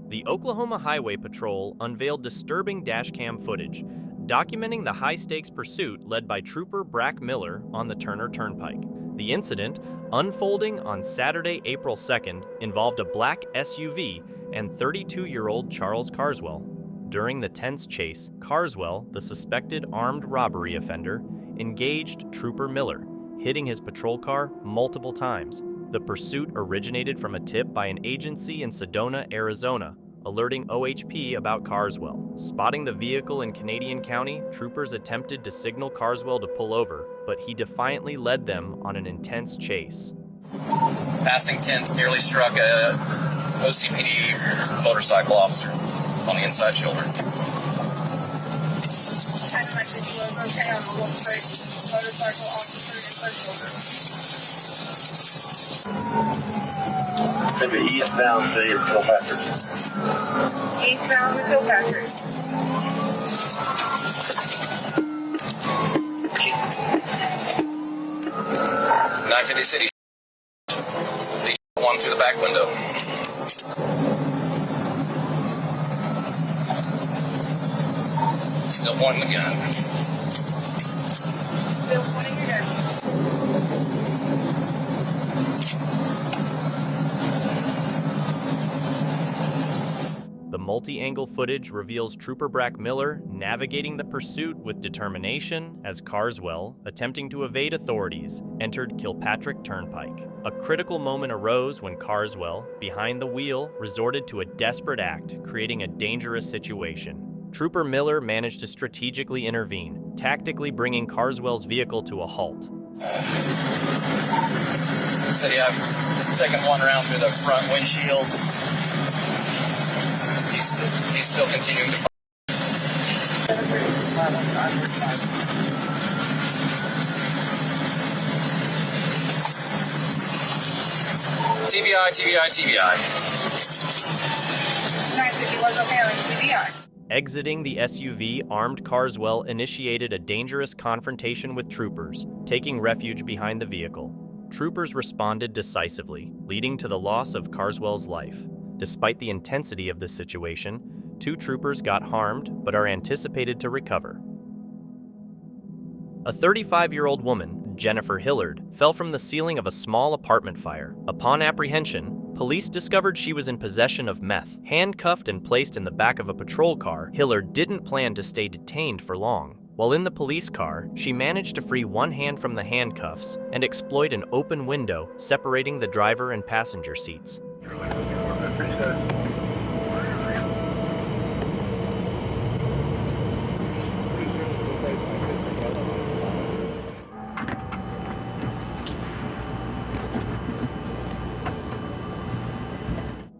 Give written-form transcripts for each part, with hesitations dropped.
The Oklahoma Highway Patrol unveiled disturbing dashcam footage, documenting the high-stakes pursuit led by Trooper Brack Miller on the Turner Turnpike. The incident, unfolding on Saturday, April 2nd, involved a black SUV and 32-year-old Charles Carswell. During the tense chase, Carswell, the suspected armed robbery offender, engaged Trooper Miller, hitting his patrol car multiple times. The pursuit originated from a tip by an agency in Sedona, Arizona, alerting OHP about Carswell. Spotting the vehicle in Canadian County, troopers attempted to signal Carswell to pull over, but he defiantly led them on an intense chase. Passing 10th nearly struck a OCPD motorcycle officer on the inside shoulder. Kind of like the was okay on the left side, motorcycle officer inside shoulder. Maybe eastbound to Kilpatrick. Eastbound to Kilpatrick. .950 City. One through the back window. Still pointing the gun. Still pointing your gun. The multi-angle footage reveals Trooper Brack Miller navigating the pursuit with determination as Carswell, attempting to evade authorities, entered Kilpatrick Turnpike. A critical moment arose when Carswell, behind the wheel, resorted to a desperate act, creating a dangerous situation. Trooper Miller managed to strategically intervene, tactically bringing Carswell's vehicle to a halt. Said, yeah, I've taken one round through the front windshield. He's still continuing to TBI. 950 was okay on TBI. Exiting the SUV, armed Carswell initiated a dangerous confrontation with troopers, taking refuge behind the vehicle. Troopers responded decisively, leading to the loss of Carswell's life. Despite the intensity of the situation, 2 troopers got harmed but are anticipated to recover. A 35-year-old woman, Jennifer Hillard, fell from the ceiling of a small apartment fire. Upon apprehension, police discovered she was in possession of meth. Handcuffed and placed in the back of a patrol car, Hillard didn't plan to stay detained for long. While in the police car, she managed to free one hand from the handcuffs and exploit an open window separating the driver and passenger seats.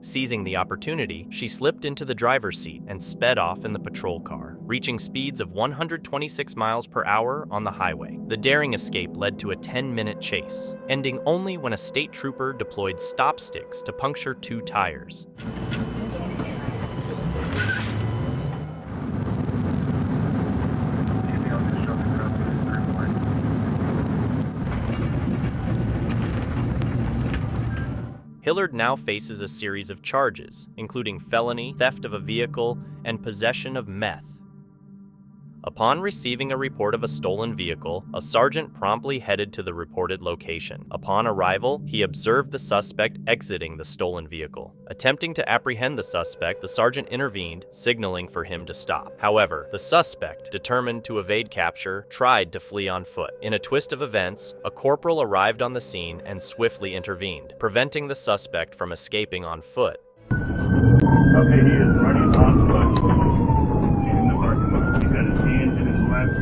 Seizing the opportunity, she slipped into the driver's seat and sped off in the patrol car, reaching speeds of 126 miles per hour on the highway. The daring escape led to a 10-minute chase, ending only when a state trooper deployed stop sticks to puncture 2 tires. Hillard now faces a series of charges, including felony, theft of a vehicle, and possession of meth. Upon receiving a report of a stolen vehicle, a sergeant promptly headed to the reported location. Upon arrival, he observed the suspect exiting the stolen vehicle. Attempting to apprehend the suspect, the sergeant intervened, signaling for him to stop. However, the suspect, determined to evade capture, tried to flee on foot. In a twist of events, a corporal arrived on the scene and swiftly intervened, preventing the suspect from escaping on foot. Okay, he is running on foot. In the parking lot. He's got his hands in his left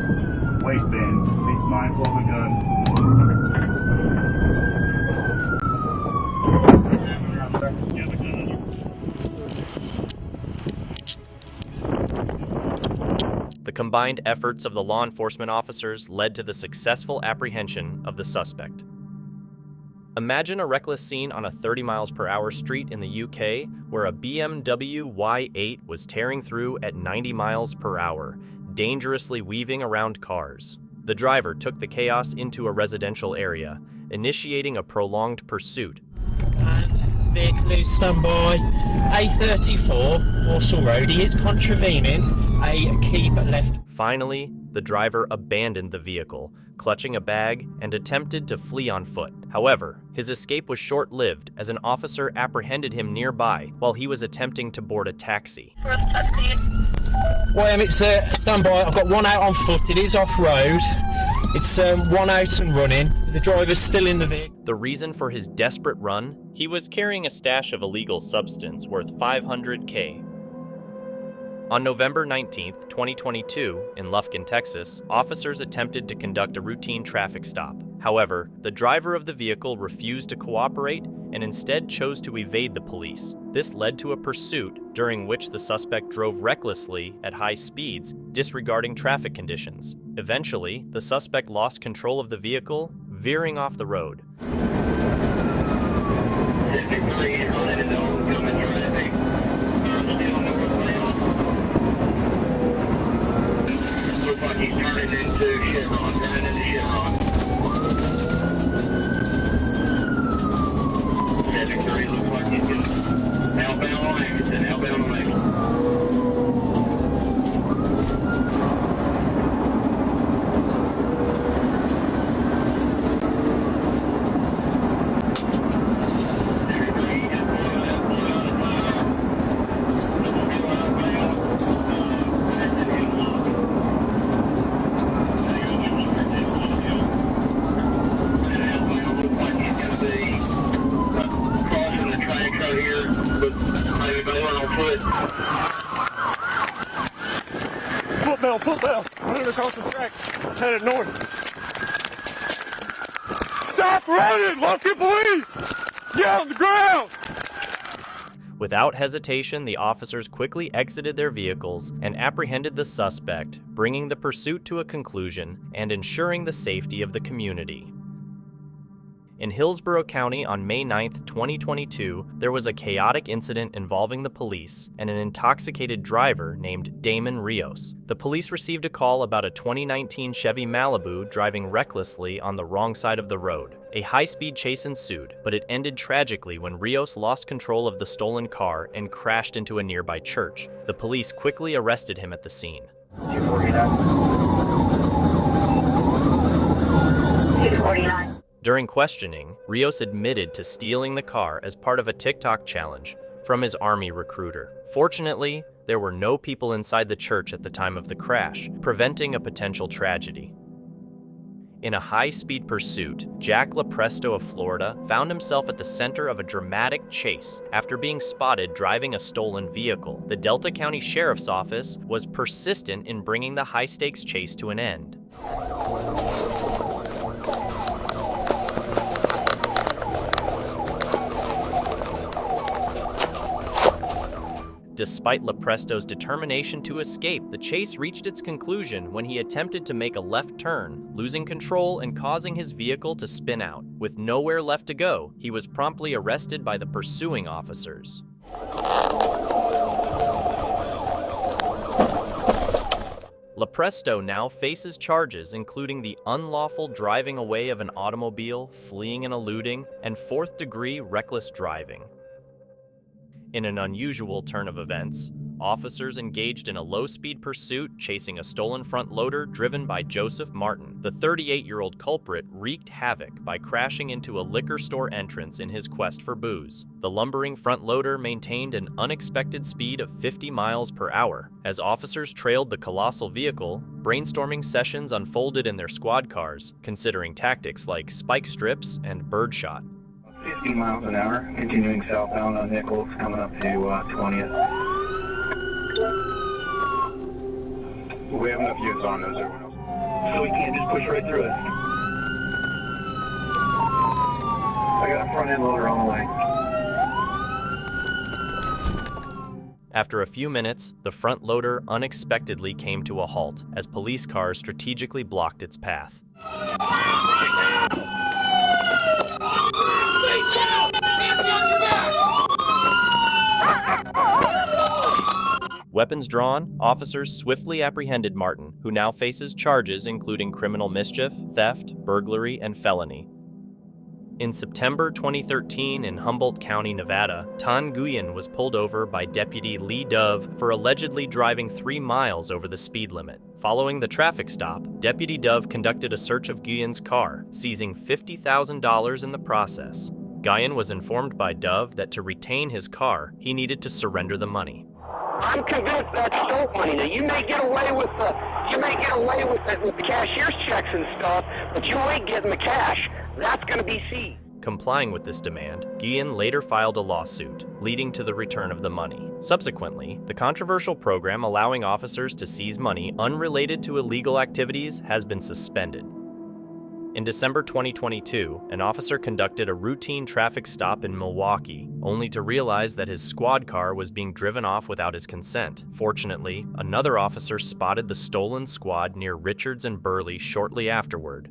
waistband. He's mindful of the gun. Yeah, the gun is. The combined efforts of the law enforcement officers led to the successful apprehension of the suspect. Imagine a reckless scene on a 30 miles per hour street in the UK where a BMW Y8 was tearing through at 90 miles per hour, dangerously weaving around cars. The driver took the chaos into a residential area, initiating a prolonged pursuit. And vehicle is standby A34 Walsall Road. He is contravening a keep left. Finally, the driver abandoned the vehicle, clutching a bag, and attempted to flee on foot. However, his escape was short-lived as an officer apprehended him nearby while he was attempting to board a taxi. Well, it's standby. I've got one out on foot. It is off-road. It's one out and running. The driver's still in the vehicle. The reason for his desperate run? He was carrying a stash of illegal substance worth $500K. On November 19, 2022, in Lufkin, Texas, officers attempted to conduct a routine traffic stop. However, the driver of the vehicle refused to cooperate and instead chose to evade the police. This led to a pursuit during which the suspect drove recklessly at high speeds, disregarding traffic conditions. Eventually, the suspect lost control of the vehicle, veering off the road. He's turning into Chevron, Magic 3 looks like he's going outbound on Anderson, outbound on Anderson. Footbell, running across the tracks, headed north. Stop running, Lufkin police! Get on the ground! Without hesitation, the officers quickly exited their vehicles and apprehended the suspect, bringing the pursuit to a conclusion and ensuring the safety of the community. In Hillsborough County on May 9, 2022, there was a chaotic incident involving the police and an intoxicated driver named Damon Rios. The police received a call about a 2019 Chevy Malibu driving recklessly on the wrong side of the road. A high-speed chase ensued, but it ended tragically when Rios lost control of the stolen car and crashed into a nearby church. The police quickly arrested him at the scene. 649. During questioning, Rios admitted to stealing the car as part of a TikTok challenge from his Army recruiter. Fortunately, there were no people inside the church at the time of the crash, preventing a potential tragedy. In a high-speed pursuit, Jack LaPresto of Florida found himself at the center of a dramatic chase after being spotted driving a stolen vehicle. The Delta County Sheriff's Office was persistent in bringing the high-stakes chase to an end. Despite LaPresto's determination to escape, the chase reached its conclusion when he attempted to make a left turn, losing control and causing his vehicle to spin out. With nowhere left to go, he was promptly arrested by the pursuing officers. LaPresto now faces charges including the unlawful driving away of an automobile, fleeing and eluding, and fourth-degree reckless driving. In an unusual turn of events, officers engaged in a low-speed pursuit chasing a stolen front loader driven by Joseph Martin. The 38-year-old culprit wreaked havoc by crashing into a liquor store entrance in his quest for booze. The lumbering front loader maintained an unexpected speed of 50 miles per hour. As officers trailed the colossal vehicle, brainstorming sessions unfolded in their squad cars, considering tactics like spike strips and birdshot. 50 miles an hour, continuing southbound on Nichols, coming up to 20th. We have enough use on those, everyone else. So we can't just push right through it. I got a front end loader on the way. After a few minutes, the front loader unexpectedly came to a halt as police cars strategically blocked its path. Weapons drawn, officers swiftly apprehended Martin, who now faces charges including criminal mischief, theft, burglary, and felony. In September 2013 in Humboldt County, Nevada, Tan Nguyen was pulled over by Deputy Lee Dove for allegedly driving 3 miles over the speed limit. Following the traffic stop, Deputy Dove conducted a search of Nguyen's car, seizing $50,000 in the process. Nguyen was informed by Dove that to retain his car, he needed to surrender the money. I'm convinced that's stole money. Now you may get away with it with the cashier's checks and stuff, but you ain't getting the cash. That's going to be seized. Complying with this demand, Nguyen later filed a lawsuit, leading to the return of the money. Subsequently, the controversial program allowing officers to seize money unrelated to illegal activities has been suspended. In December 2022, an officer conducted a routine traffic stop in Milwaukee, only to realize that his squad car was being driven off without his consent. Fortunately, another officer spotted the stolen squad near Richards and Burley shortly afterward.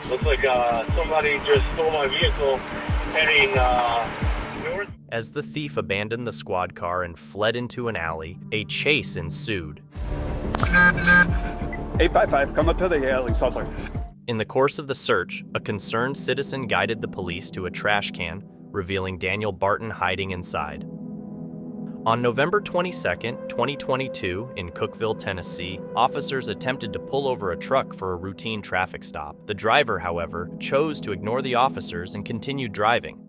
Looks like somebody just stole my vehicle heading north. As the thief abandoned the squad car and fled into an alley, a chase ensued. 855, come up to the alley, sorry. In the course of the search, a concerned citizen guided the police to a trash can, revealing Daniel Barton hiding inside. On November 22, 2022, in Cookeville, Tennessee, officers attempted to pull over a truck for a routine traffic stop. The driver, however, chose to ignore the officers and continued driving.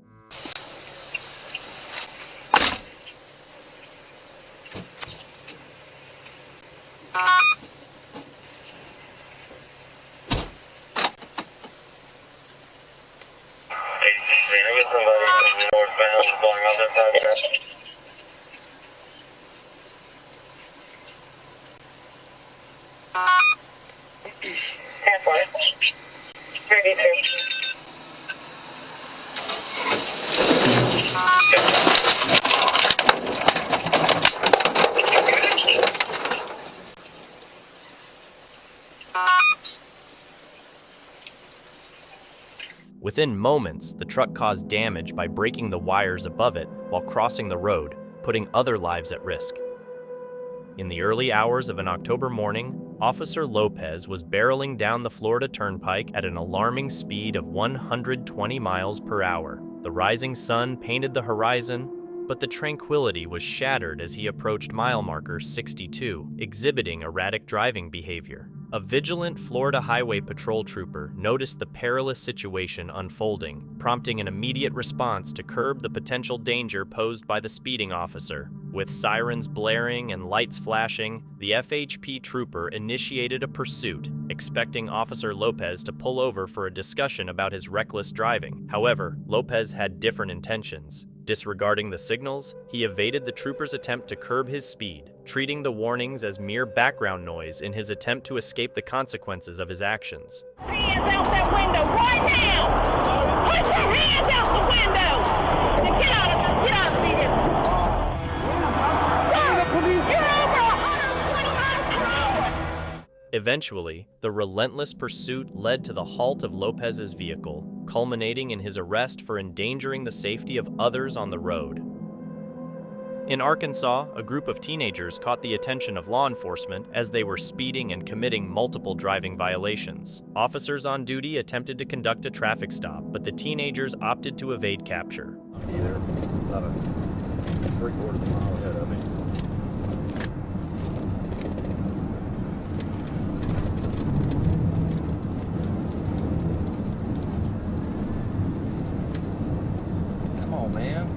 Within moments, the truck caused damage by breaking the wires above it while crossing the road, putting other lives at risk. In the early hours of an October morning, Officer Lopez was barreling down the Florida Turnpike at an alarming speed of 120 miles per hour. The rising sun painted the horizon, but the tranquility was shattered as he approached mile marker 62, exhibiting erratic driving behavior. A vigilant Florida Highway Patrol trooper noticed the perilous situation unfolding, prompting an immediate response to curb the potential danger posed by the speeding officer. With sirens blaring and lights flashing, the FHP trooper initiated a pursuit, expecting Officer Lopez to pull over for a discussion about his reckless driving. However, Lopez had different intentions. Disregarding the signals, he evaded the trooper's attempt to curb his speed, treating the warnings as mere background noise in his attempt to escape the consequences of his actions. Hands out that window right now! Put your hands out the window! And get out of the vehicle! You're over 120 miles per hour! Eventually, the relentless pursuit led to the halt of Lopez's vehicle, culminating in his arrest for endangering the safety of others on the road. In Arkansas, a group of teenagers caught the attention of law enforcement as they were speeding and committing multiple driving violations. Officers on duty attempted to conduct a traffic stop, but the teenagers opted to evade capture. Either about a 3/4 mile ahead of me. Come on, man.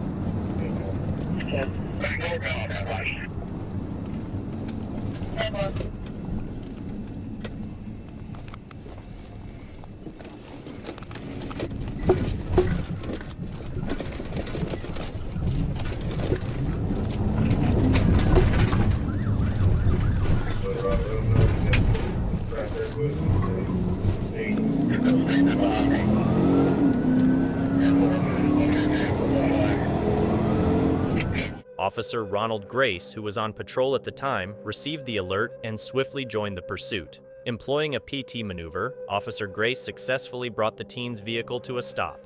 Officer Ronald Grace, who was on patrol at the time, received the alert and swiftly joined the pursuit. Employing a PT maneuver, Officer Grace successfully brought the teen's vehicle to a stop.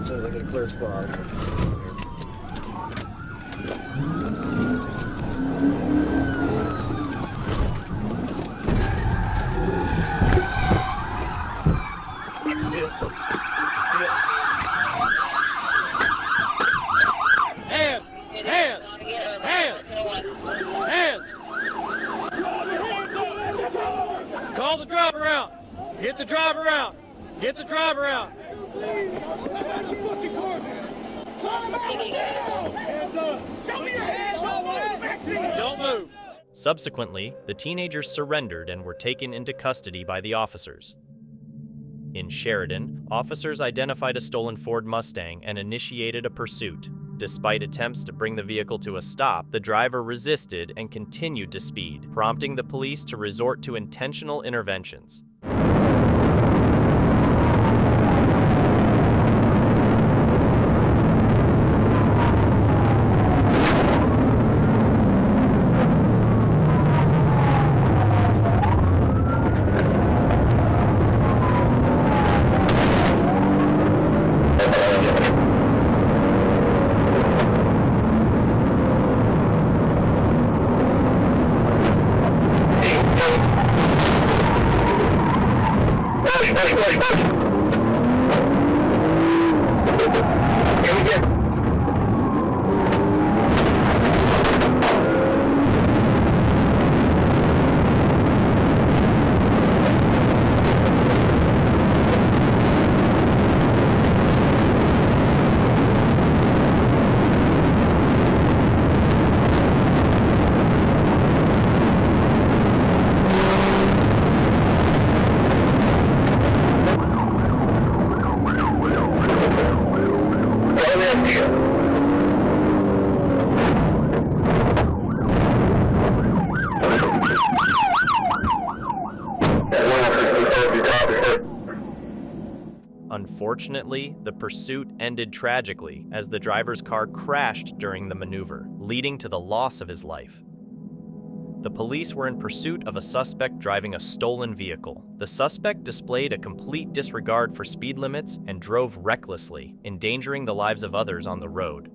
As soon as I get a clear spot. Get the driver out! Get the driver out! Don't move! Subsequently, the teenagers surrendered and were taken into custody by the officers. In Sheridan, officers identified a stolen Ford Mustang and initiated a pursuit. Despite attempts to bring the vehicle to a stop, the driver resisted and continued to speed, prompting the police to resort to intentional interventions. Unfortunately, the pursuit ended tragically as the driver's car crashed during the maneuver, leading to the loss of his life. The police were in pursuit of a suspect driving a stolen vehicle. The suspect displayed a complete disregard for speed limits and drove recklessly, endangering the lives of others on the road.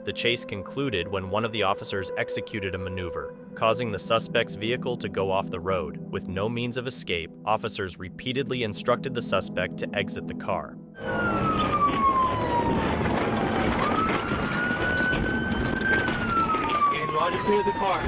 The chase concluded when one of the officers executed a maneuver, causing the suspect's vehicle to go off the road. With no means of escape, officers repeatedly instructed the suspect to exit the car. And Roger, clear the car.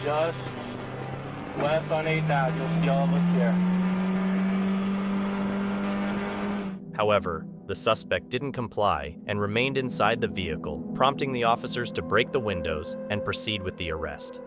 Just west on 8,000, you'll see all of us here. However, the suspect didn't comply and remained inside the vehicle, prompting the officers to break the windows and proceed with the arrest.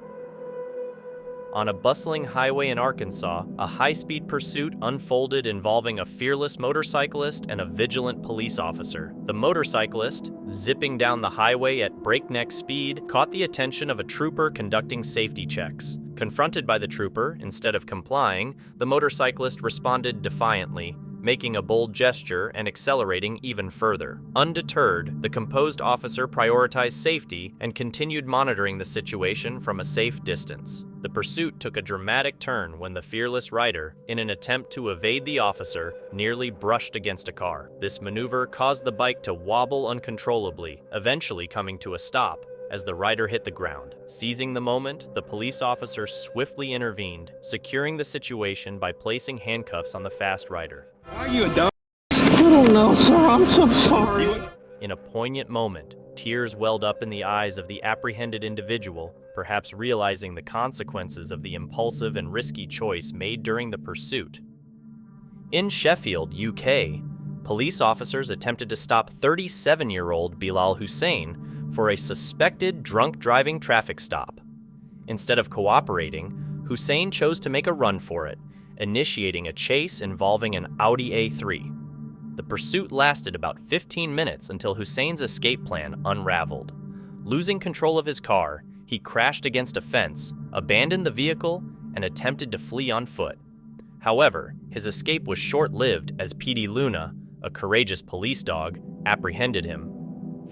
On a bustling highway in Arkansas, a high-speed pursuit unfolded involving a fearless motorcyclist and a vigilant police officer. The motorcyclist, zipping down the highway at breakneck speed, caught the attention of a trooper conducting safety checks. Confronted by the trooper, instead of complying, the motorcyclist responded defiantly, making a bold gesture and accelerating even further. Undeterred, the composed officer prioritized safety and continued monitoring the situation from a safe distance. The pursuit took a dramatic turn when the fearless rider, in an attempt to evade the officer, nearly brushed against a car. This maneuver caused the bike to wobble uncontrollably, eventually coming to a stop as the rider hit the ground. Seizing the moment, the police officer swiftly intervened, securing the situation by placing handcuffs on the fast rider. Why are you a dumb? I don't know, sir. I'm so sorry. In a poignant moment, tears welled up in the eyes of the apprehended individual, perhaps realizing the consequences of the impulsive and risky choice made during the pursuit. In Sheffield, UK, police officers attempted to stop 37-year-old Bilal Hussein for a suspected drunk driving traffic stop. Instead of cooperating, Hussein chose to make a run for it, initiating a chase involving an Audi A3. The pursuit lasted about 15 minutes until Hussein's escape plan unraveled. Losing control of his car, he crashed against a fence, abandoned the vehicle, and attempted to flee on foot. However, his escape was short-lived as PD Luna, a courageous police dog, apprehended him.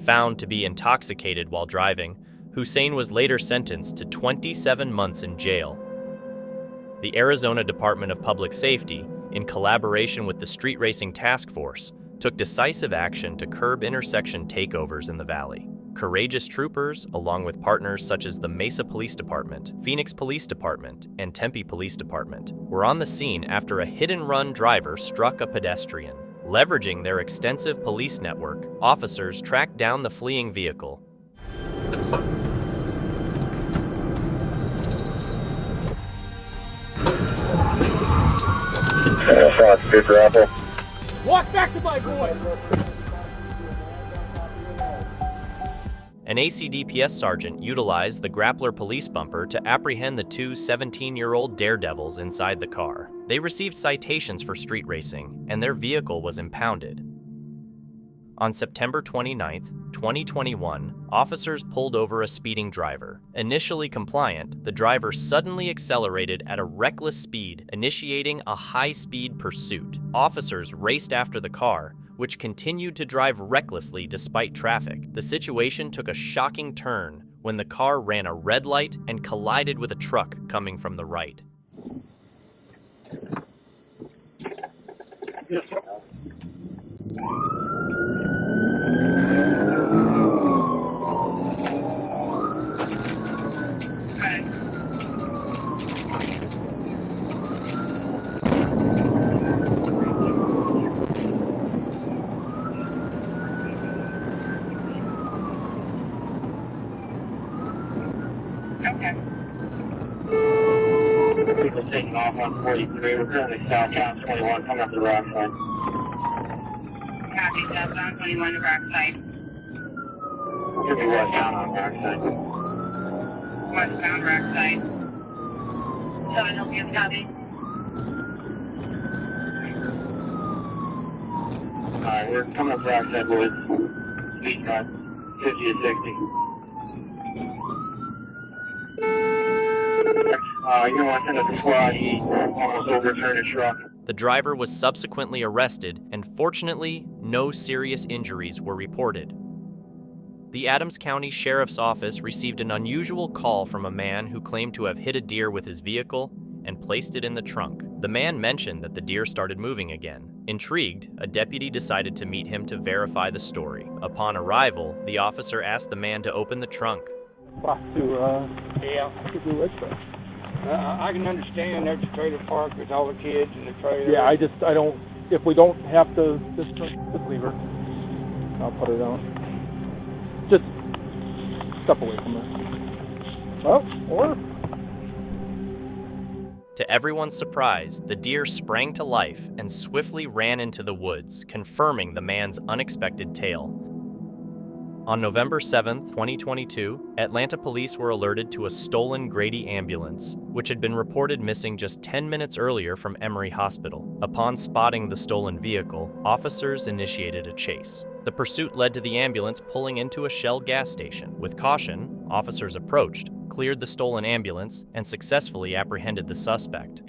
Found to be intoxicated while driving, Hussein was later sentenced to 27 months in jail. The Arizona Department of Public Safety, in collaboration with the Street Racing Task Force, took decisive action to curb intersection takeovers in the valley. Courageous troopers, along with partners such as the Mesa Police Department, Phoenix Police Department, and Tempe Police Department, were on the scene after a hit-and-run driver struck a pedestrian. Leveraging their extensive police network, officers tracked down the fleeing vehicle. Walk back to my voice! An ACDPS sergeant utilized the Grappler police bumper to apprehend the two 17-year-old daredevils inside the car. They received citations for street racing, and their vehicle was impounded. On September 29, 2021, officers pulled over a speeding driver. Initially compliant, the driver suddenly accelerated at a reckless speed, initiating a high-speed pursuit. Officers raced after the car, which continued to drive recklessly despite traffic. The situation took a shocking turn when the car ran a red light and collided with a truck coming from the right. Okay. People taking off on 43. We're currently southbound 21, coming up the rock side. Copy, southbound 21 to Rockside. You'll be westbound on rock side. Westbound Rockside. 7 Hills, copy. Alright, we're coming up rock side, boys. Speed cut, 50 to 60. You don't want to send us a squad, he almost overturned a truck. The driver was subsequently arrested, and fortunately, no serious injuries were reported. The Adams County Sheriff's Office received an unusual call from a man who claimed to have hit a deer with his vehicle and placed it in the trunk. The man mentioned that the deer started moving again. Intrigued, a deputy decided to meet him to verify the story. Upon arrival, the officer asked the man to open the trunk. I can understand there's a trailer park with all the kids and the trailer. Yeah, I don't, if we don't have to, just leave her. I'll put it on. Just step away from her. Well, or... To everyone's surprise, the deer sprang to life and swiftly ran into the woods, confirming the man's unexpected tale. On November 7, 2022, Atlanta police were alerted to a stolen Grady ambulance, which had been reported missing just 10 minutes earlier from Emory Hospital. Upon spotting the stolen vehicle, officers initiated a chase. The pursuit led to the ambulance pulling into a Shell gas station. With caution, officers approached, cleared the stolen ambulance, and successfully apprehended the suspect.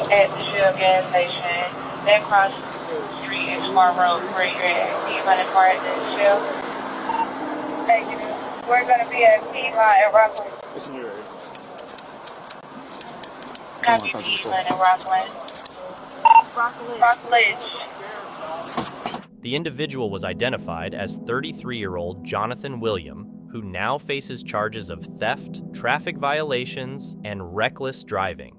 At the Shell gas station, that cross the street is Far Road where you're at. Can you run as far as the Shell? Thank you. We're going to be at Piedmont and Rockland. Listen, you ready? Copy Piedmont and Rockland. Rockledge. The individual was identified as 33-year-old Jonathan William, who now faces charges of theft, traffic violations, and reckless driving.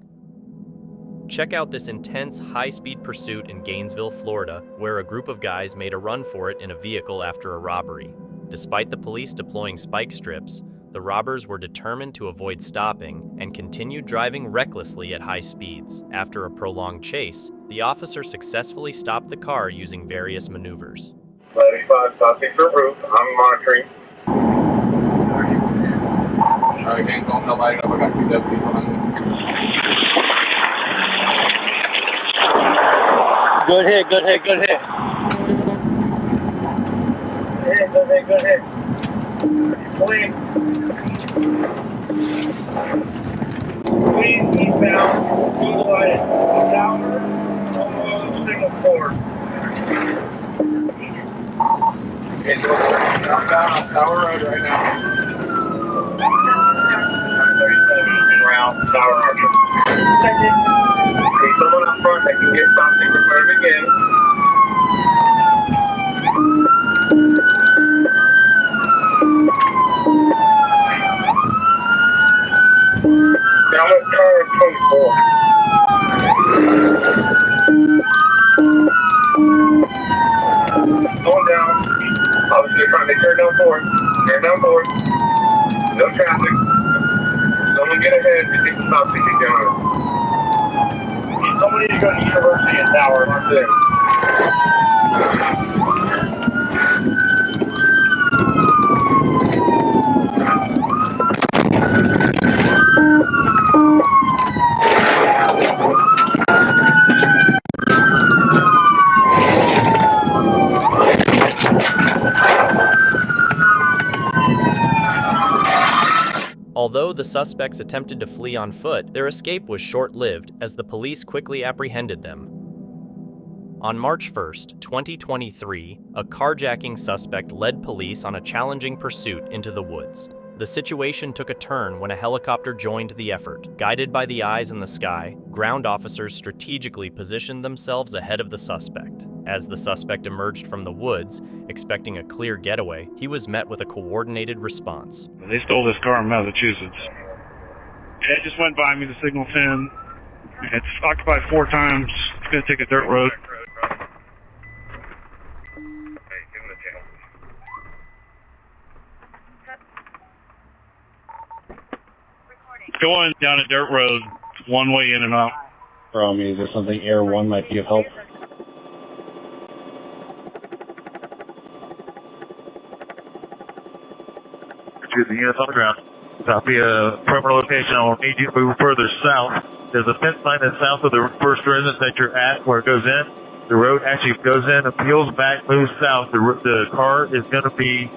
Check out this intense, high-speed pursuit in Gainesville, Florida, where a group of guys made a run for it in a vehicle after a robbery. Despite the police deploying spike strips, the robbers were determined to avoid stopping and continued driving recklessly at high speeds. After a prolonged chase, the officer successfully stopped the car using various maneuvers. 95, stopping for roof. I'm monitoring. Alright, gang, don't nobody know. I got 2 deputies behind me. Good hit, good hit, good hit. Good hit, good hit. Clean. Clean, eastbound, east-wide, downer, signal forward. Okay, so I'm down on Tower Road right now. 937 en route, Tower Road. Okay, someone up front that can get something prepared again. Down at car 24. Going down. Obviously trying to turn down forward. Turn down forward. No traffic. Someone get ahead to get the stop ticket down. Somebody needs to go to University in Tower. That's it. Although the suspects attempted to flee on foot, their escape was short-lived as the police quickly apprehended them. On March 1st, 2023, a carjacking suspect led police on a challenging pursuit into the woods. The situation took a turn when a helicopter joined the effort. Guided by the eyes in the sky, ground officers strategically positioned themselves ahead of the suspect. As the suspect emerged from the woods, expecting a clear getaway, he was met with a coordinated response. They stole this car in Massachusetts. It just went by me, the signal 10. It's occupied 4 times. It's going to take a dirt road. Going down a dirt road, one way in and out. From is there something Air 1 might be of help? To the units on the ground. Copy a perimeter location. I will need you to move further south. There's a fence line that's south of the first residence that you're at where it goes in. The road actually goes in, appeals back, moves south. The car is going to be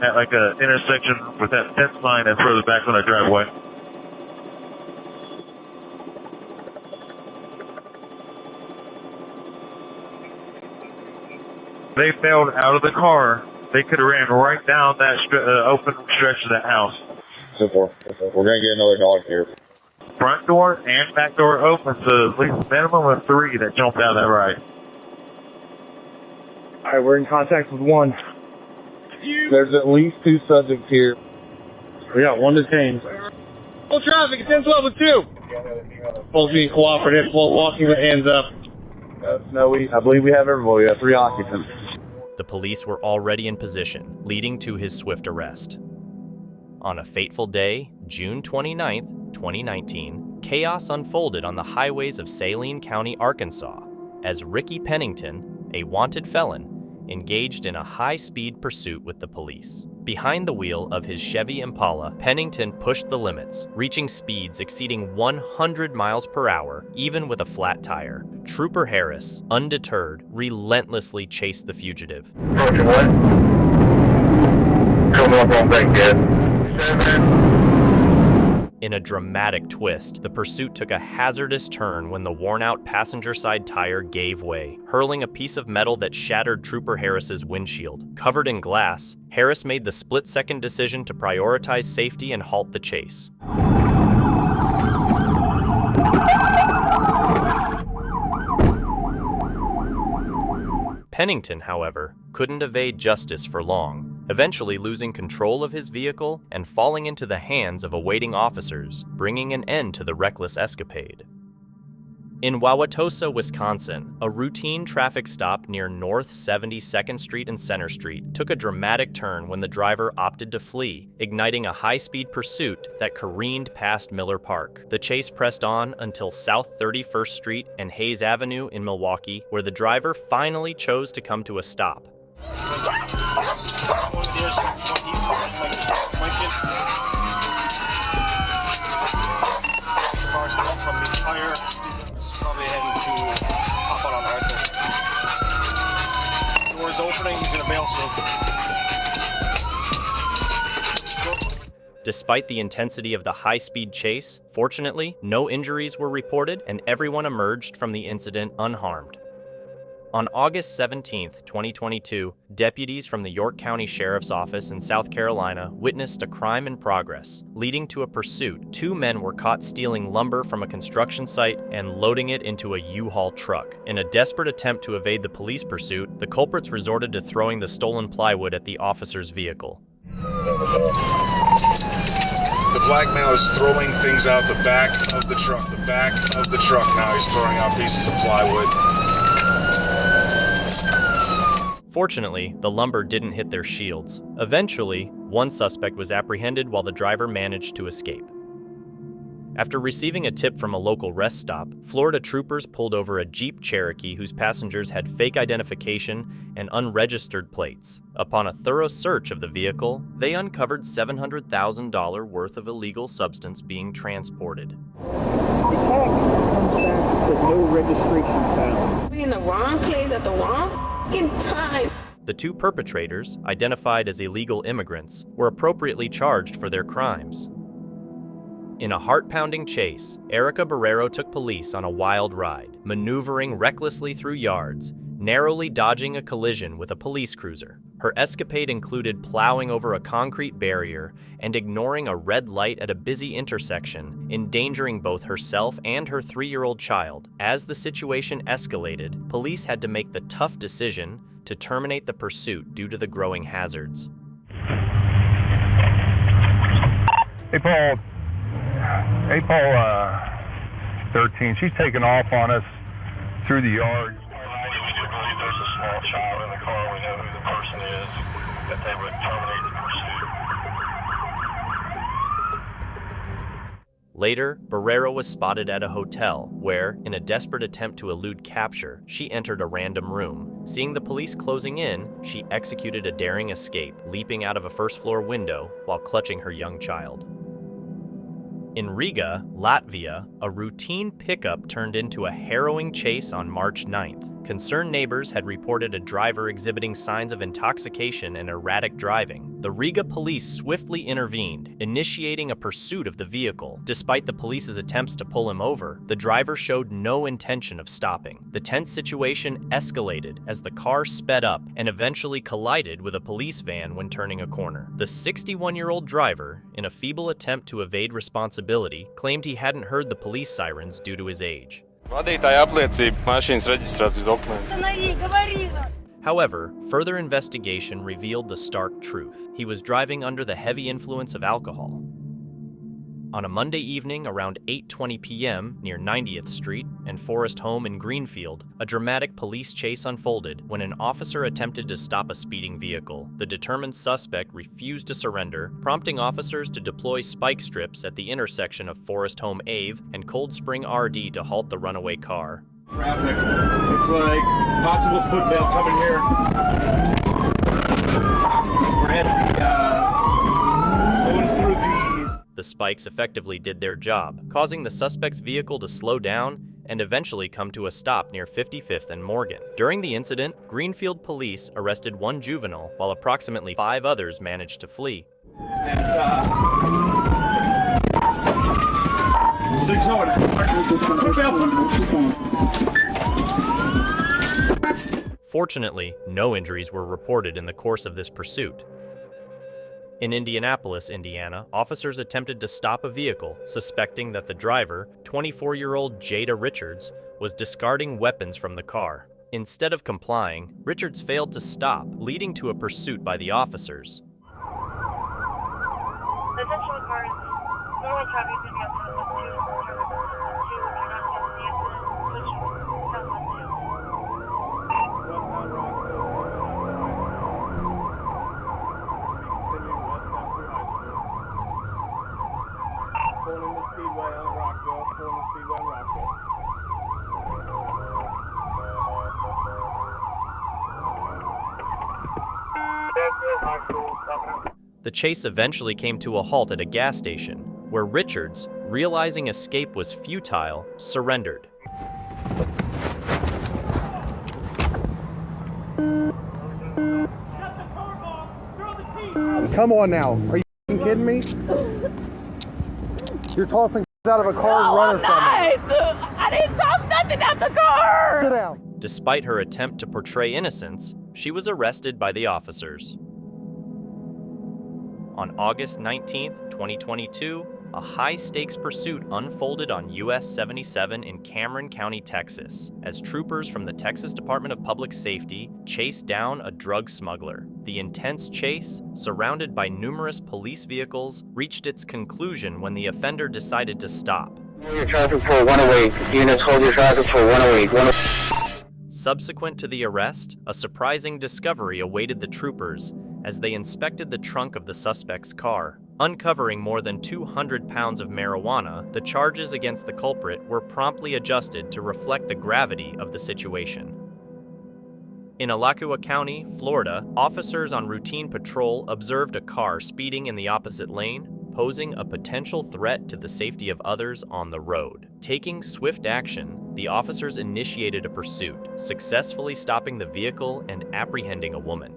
at like a intersection with that fence line that's further back on the driveway. They failed out of the car. They could have ran right down that open stretch of that house. So far. We're going to get another dog here. Front door and back door open, so at least a minimum of 3 that jumped out of that right. Alright, we're in contact with 1. There's at least 2 subjects here. We got 1 detained. Full traffic, it's 10 12 with 2. Supposed to be cooperative, walking with hands up. No, I believe we have everybody. We have 3 occupants. The police were already in position, leading to his swift arrest. On a fateful day, June 29th, 2019, chaos unfolded on the highways of Saline County, Arkansas, as Ricky Pennington, a wanted felon, engaged in a high-speed pursuit with the police. Behind the wheel of his Chevy Impala, Pennington pushed the limits, reaching speeds exceeding 100 miles per hour, even with a flat tire. Trooper Harris, undeterred, relentlessly chased the fugitive. Approaching what? Coming up on back yet. 7. In a dramatic twist, the pursuit took a hazardous turn when the worn-out passenger side tire gave way, hurling a piece of metal that shattered Trooper Harris's windshield. Covered in glass, Harris made the split-second decision to prioritize safety and halt the chase. Pennington, however, couldn't evade justice for long, eventually losing control of his vehicle and falling into the hands of awaiting officers, bringing an end to the reckless escapade. In Wauwatosa, Wisconsin, a routine traffic stop near North 72nd Street and Center Street took a dramatic turn when the driver opted to flee, igniting a high-speed pursuit that careened past Miller Park. The chase pressed on until South 31st Street and Hayes Avenue in Milwaukee, where the driver finally chose to come to a stop. Probably heading to pop out on Arthur. Doors opening, he's gonna bail soon. Despite the intensity of the high-speed chase, fortunately, no injuries were reported and everyone emerged from the incident unharmed. On August 17, 2022, deputies from the York County Sheriff's Office in South Carolina witnessed a crime in progress, leading to a pursuit. 2 men were caught stealing lumber from a construction site and loading it into a U-Haul truck. In a desperate attempt to evade the police pursuit, the culprits resorted to throwing the stolen plywood at the officer's vehicle. The black male is throwing things out the back of the truck. The back of the truck now, he's throwing out pieces of plywood. Fortunately, the lumber didn't hit their shields. Eventually, one suspect was apprehended while the driver managed to escape. After receiving a tip from a local rest stop, Florida troopers pulled over a Jeep Cherokee whose passengers had fake identification and unregistered plates. Upon a thorough search of the vehicle, they uncovered $700,000 worth of illegal substance being transported. The tag comes back and says no registration found. We're in the wrong place at the wrong time. The 2 perpetrators, identified as illegal immigrants, were appropriately charged for their crimes. In a heart-pounding chase, Erica Barrero took police on a wild ride, maneuvering recklessly through yards, narrowly dodging a collision with a police cruiser. Her escapade included plowing over a concrete barrier and ignoring a red light at a busy intersection, endangering both herself and her 3-year-old child. As the situation escalated, police had to make the tough decision to terminate the pursuit due to the growing hazards. Hey, Paul. 13. She's taking off on us through the yard. There's a small child in the car. We know who the person is, that they would terminate the pursuit. Later, Barrero was spotted at a hotel where, in a desperate attempt to elude capture, she entered a random room. Seeing the police closing in, she executed a daring escape, leaping out of a first-floor window while clutching her young child. In Riga, Latvia, a routine pickup turned into a harrowing chase on March 9th. Concerned neighbors had reported a driver exhibiting signs of intoxication and erratic driving. The Riga police swiftly intervened, initiating a pursuit of the vehicle. Despite the police's attempts to pull him over, the driver showed no intention of stopping. The tense situation escalated as the car sped up and eventually collided with a police van when turning a corner. The 61-year-old driver, in a feeble attempt to evade responsibility, claimed he hadn't heard the police sirens due to his age. However, further investigation revealed the stark truth. He was driving under the heavy influence of alcohol. On a Monday evening around 8:20 p.m. near 90th Street and Forest Home in Greenfield, a dramatic police chase unfolded when an officer attempted to stop a speeding vehicle. The determined suspect refused to surrender, prompting officers to deploy spike strips at the intersection of Forest Home Ave and Cold Spring RD to halt the runaway car. Traffic. Looks like possible foot bail coming here. We're heading, going through The spikes effectively did their job, causing the suspect's vehicle to slow down and eventually come to a stop near 55th and Morgan. During the incident, Greenfield police arrested 1 juvenile, while approximately 5 others managed to flee. And, 6 order. Fortunately, no injuries were reported in the course of this pursuit. In Indianapolis, Indiana, officers attempted to stop a vehicle, suspecting that the driver, 24-year-old Jada Richards, was discarding weapons from the car. Instead of complying, Richards failed to stop, leading to a pursuit by the officers. Attention cars, normal traffic in the pulling into Speedway on Rockville, pulling into Speedway on Rockville. The chase eventually came to a halt at a gas station, where Richards, realizing escape was futile, surrendered. Come on now. Are you kidding me? You're tossing out of a car and running from it. I didn't toss nothing out the car. Sit down. Despite her attempt to portray innocence, she was arrested by the officers. On August 19, 2022, a high-stakes pursuit unfolded on US 77 in Cameron County, Texas, as troopers from the Texas Department of Public Safety chased down a drug smuggler. The intense chase, surrounded by numerous police vehicles, reached its conclusion when the offender decided to stop. Hold your traffic for 108. Units, hold your traffic for 108. Subsequent to the arrest, a surprising discovery awaited the troopers as they inspected the trunk of the suspect's car. Uncovering more than 200 pounds of marijuana, the charges against the culprit were promptly adjusted to reflect the gravity of the situation. In Alachua County, Florida, officers on routine patrol observed a car speeding in the opposite lane, posing a potential threat to the safety of others on the road. Taking swift action, the officers initiated a pursuit, successfully stopping the vehicle and apprehending a woman.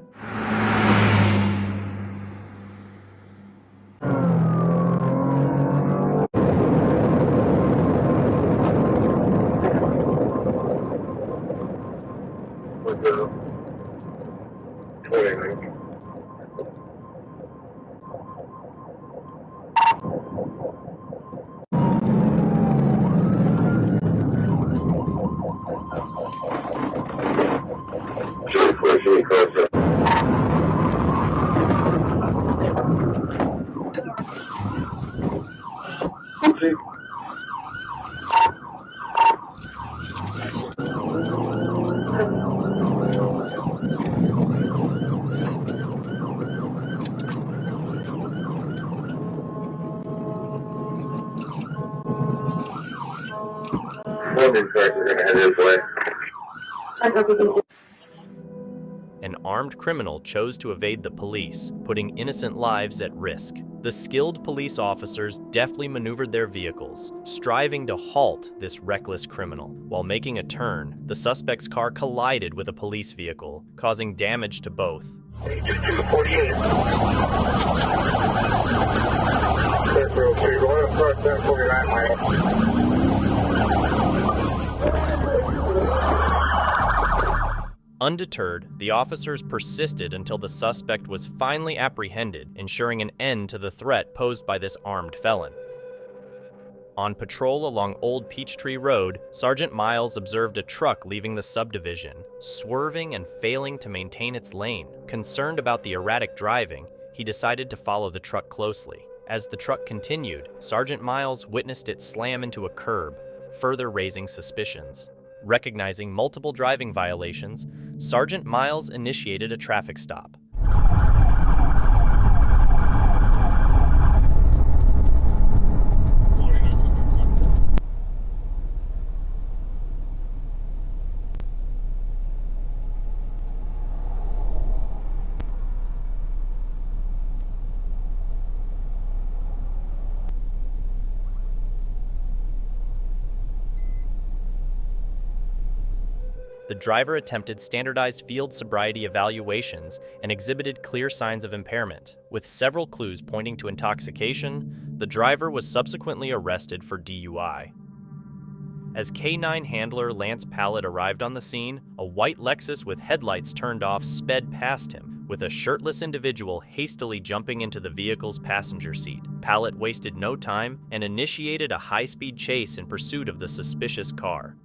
An armed criminal chose to evade the police, putting innocent lives at risk. The skilled police officers deftly maneuvered their vehicles, striving to halt this reckless criminal. While making a turn, the suspect's car collided with a police vehicle, causing damage to both. 248. Undeterred, the officers persisted until the suspect was finally apprehended, ensuring an end to the threat posed by this armed felon. On patrol along Old Peachtree Road, Sergeant Miles observed a truck leaving the subdivision, swerving and failing to maintain its lane. Concerned about the erratic driving, he decided to follow the truck closely. As the truck continued, Sergeant Miles witnessed it slam into a curb, further raising suspicions. Recognizing multiple driving violations, Sergeant Miles initiated a traffic stop. The driver attempted standardized field sobriety evaluations and exhibited clear signs of impairment. With several clues pointing to intoxication, the driver was subsequently arrested for DUI. As K-9 handler Lance Pallett arrived on the scene, a white Lexus with headlights turned off sped past him, with a shirtless individual hastily jumping into the vehicle's passenger seat. Pallett wasted no time and initiated a high-speed chase in pursuit of the suspicious car.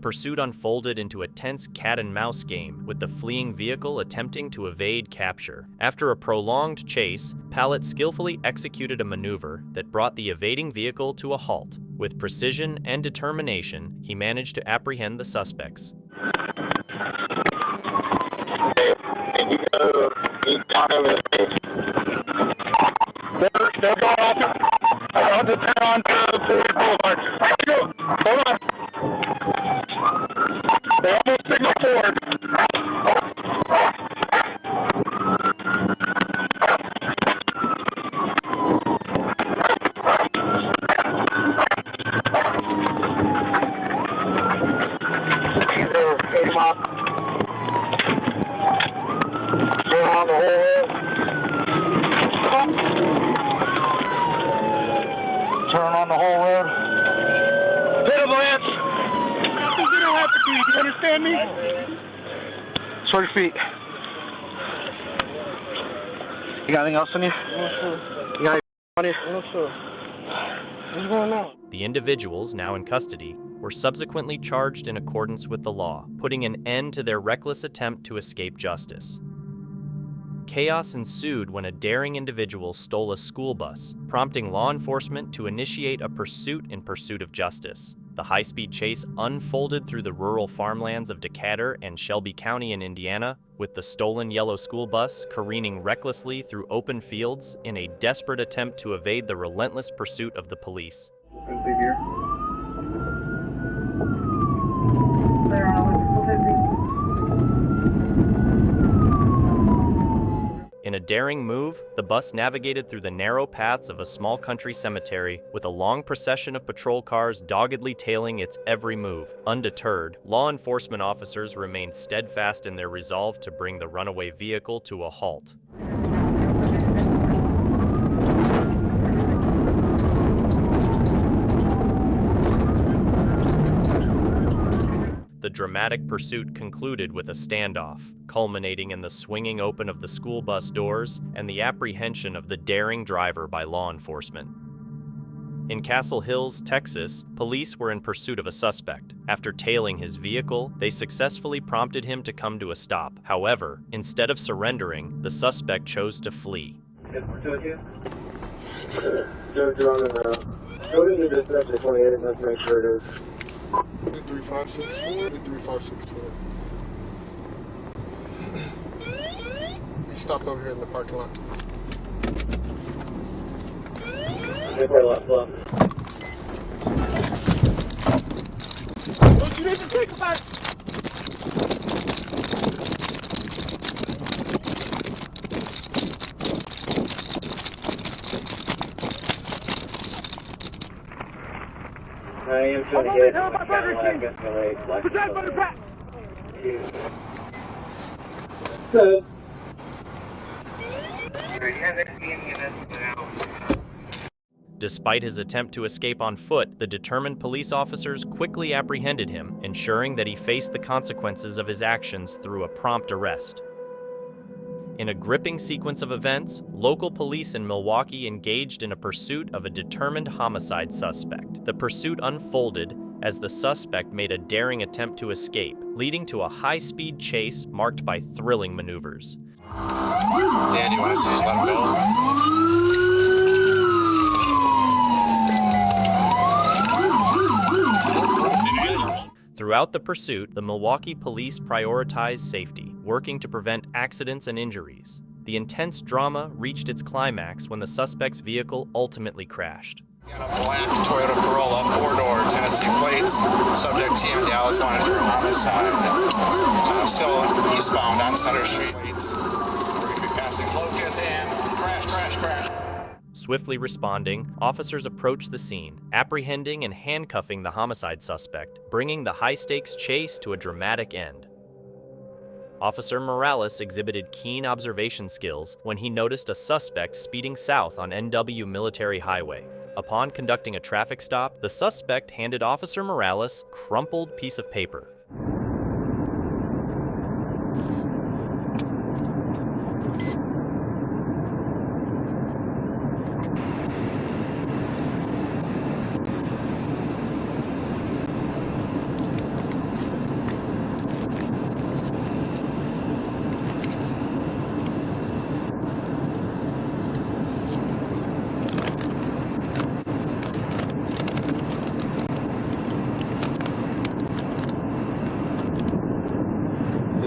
pursuit unfolded into a tense cat-and-mouse game, with the fleeing vehicle attempting to evade capture. After a prolonged chase, Pallett skillfully executed a maneuver that brought the evading vehicle to a halt. With precision and determination, he managed to apprehend the suspects. Turn on the whole road. Hit him, Lance! Nothing's gonna happen to you, do you understand me? Sort your feet. You got anything else on you? No, sir. You got anything on you? No, sir. What's going on? The individuals, now in custody, were subsequently charged in accordance with the law, putting an end to their reckless attempt to escape justice. Chaos ensued when a daring individual stole a school bus, prompting law enforcement to initiate a pursuit in pursuit of justice. The high-speed chase unfolded through the rural farmlands of Decatur and Shelby County in Indiana, with the stolen yellow school bus careening recklessly through open fields in a desperate attempt to evade the relentless pursuit of the police. In a daring move, the bus navigated through the narrow paths of a small country cemetery, with a long procession of patrol cars doggedly tailing its every move. Undeterred, law enforcement officers remained steadfast in their resolve to bring the runaway vehicle to a halt. The dramatic pursuit concluded with a standoff, culminating in the swinging open of the school bus doors and the apprehension of the daring driver by law enforcement. In Castle Hills, Texas, police were in pursuit of a suspect. After tailing his vehicle, they successfully prompted him to come to a stop. However, instead of surrendering, the suspect chose to flee. Go to the dispatch 28 and let's make sure it is. 3564 to 3564. We stopped over here in the parking lot. Left. Don't you need to take a back? I am trying to get Cadillac. Protect by the back! Good. Despite his attempt to escape on foot, the determined police officers quickly apprehended him, ensuring that he faced the consequences of his actions through a prompt arrest. In a gripping sequence of events, local police in Milwaukee engaged in a pursuit of a determined homicide suspect. The pursuit unfolded as the suspect made a daring attempt to escape, leading to a high-speed chase marked by thrilling maneuvers. Dan, you want us to just let him go? Throughout the pursuit, the Milwaukee police prioritized safety, working to prevent accidents and injuries. The intense drama reached its climax when the suspect's vehicle ultimately crashed. Got a black Toyota Corolla, 4-door, Tennessee plates. Subject TM Dallas wanted for a homicide. Still eastbound on Center Street. We're going to be passing Locust and crash. Swiftly responding, officers approached the scene, apprehending and handcuffing the homicide suspect, bringing the high-stakes chase to a dramatic end. Officer Morales exhibited keen observation skills when he noticed a suspect speeding south on NW Military Highway. Upon conducting a traffic stop, the suspect handed Officer Morales a crumpled piece of paper.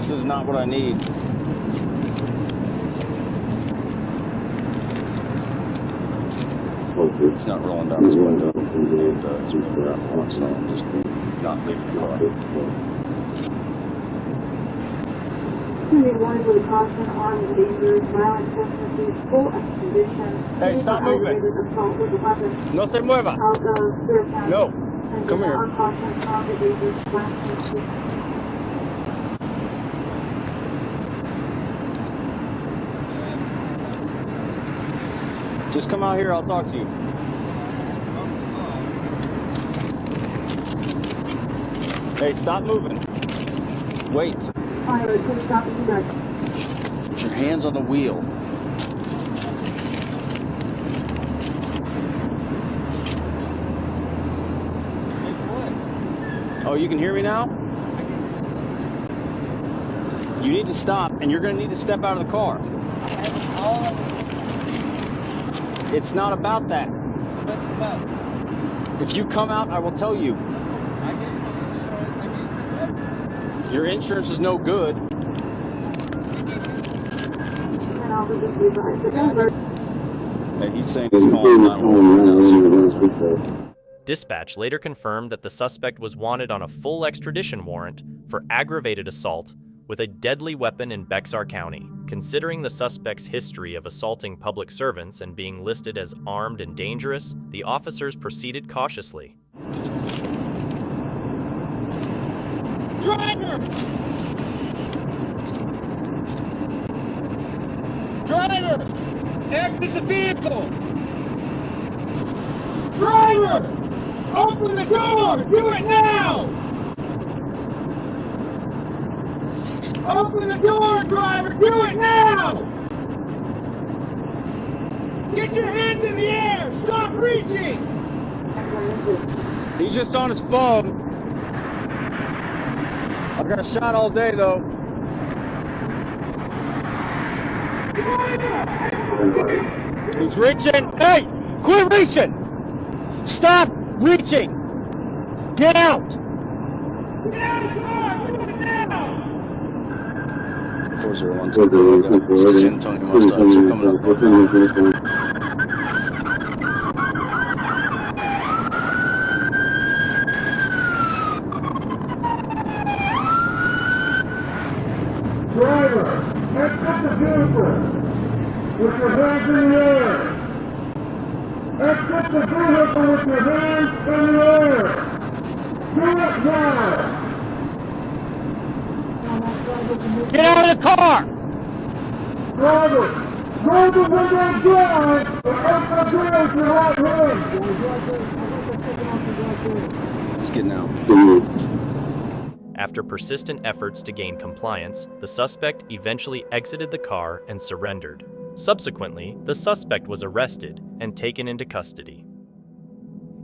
This is not what I need. He's not rolling down his window, and he's moving around the corner, so I'm just not leaving the car. Hey, stop moving! No se mueva! No! Come here. Just come out here, I'll talk to you. Hey, stop moving. Wait. Put your hands on the wheel. Oh, you can hear me now? You need to stop, and you're going to need to step out of the car. It's not about that. If you come out, I will tell you. Your insurance is no good. Hey, he's saying he's calling 911. Dispatch later confirmed that the suspect was wanted on a full extradition warrant for aggravated assault with a deadly weapon in Bexar County. Considering the suspect's history of assaulting public servants and being listed as armed and dangerous, the officers proceeded cautiously. Driver! Driver! Exit the vehicle! Driver! Open the door! Do it now! Open the door, driver! Do it now! Get your hands in the air! Stop reaching! He's just on his phone. I've got a shot all day, though. He's reaching. Hey! Quit reaching! Stop reaching! Get out! Get out of the car! Do it now! 401 San Antonio Mustangs are coming up. Driver, exit the vehicle with your hands in the air. Exit the vehicle with your hands in the air. Do it now. Get out of the car! Driver, roll the window down and open the door with your right hand. He's getting out. After persistent efforts to gain compliance, the suspect eventually exited the car and surrendered. Subsequently, the suspect was arrested and taken into custody.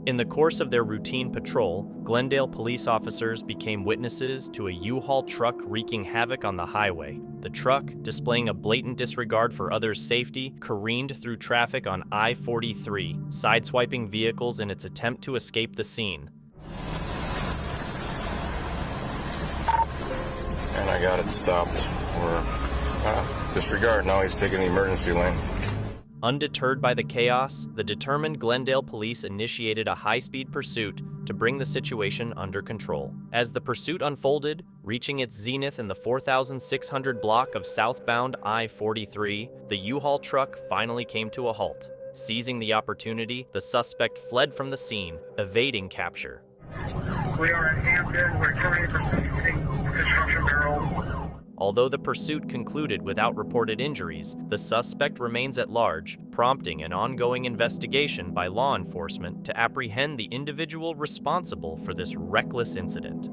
In the course of their routine patrol, Glendale police officers became witnesses to a U-Haul truck wreaking havoc on the highway. The truck, displaying a blatant disregard for others' safety, careened through traffic on I-43, sideswiping vehicles in its attempt to escape the scene. And I got it stopped. We're disregard. Now he's taking the emergency lane. Undeterred by the chaos, the determined Glendale police initiated a high-speed pursuit to bring the situation under control. As the pursuit unfolded, reaching its zenith in the 4,600 block of southbound I-43, the U-Haul truck finally came to a halt. Seizing the opportunity, the suspect fled from the scene, evading capture. We are in Hampton. We're trying to proceed construction barrel. Although the pursuit concluded without reported injuries, the suspect remains at large, prompting an ongoing investigation by law enforcement to apprehend the individual responsible for this reckless incident.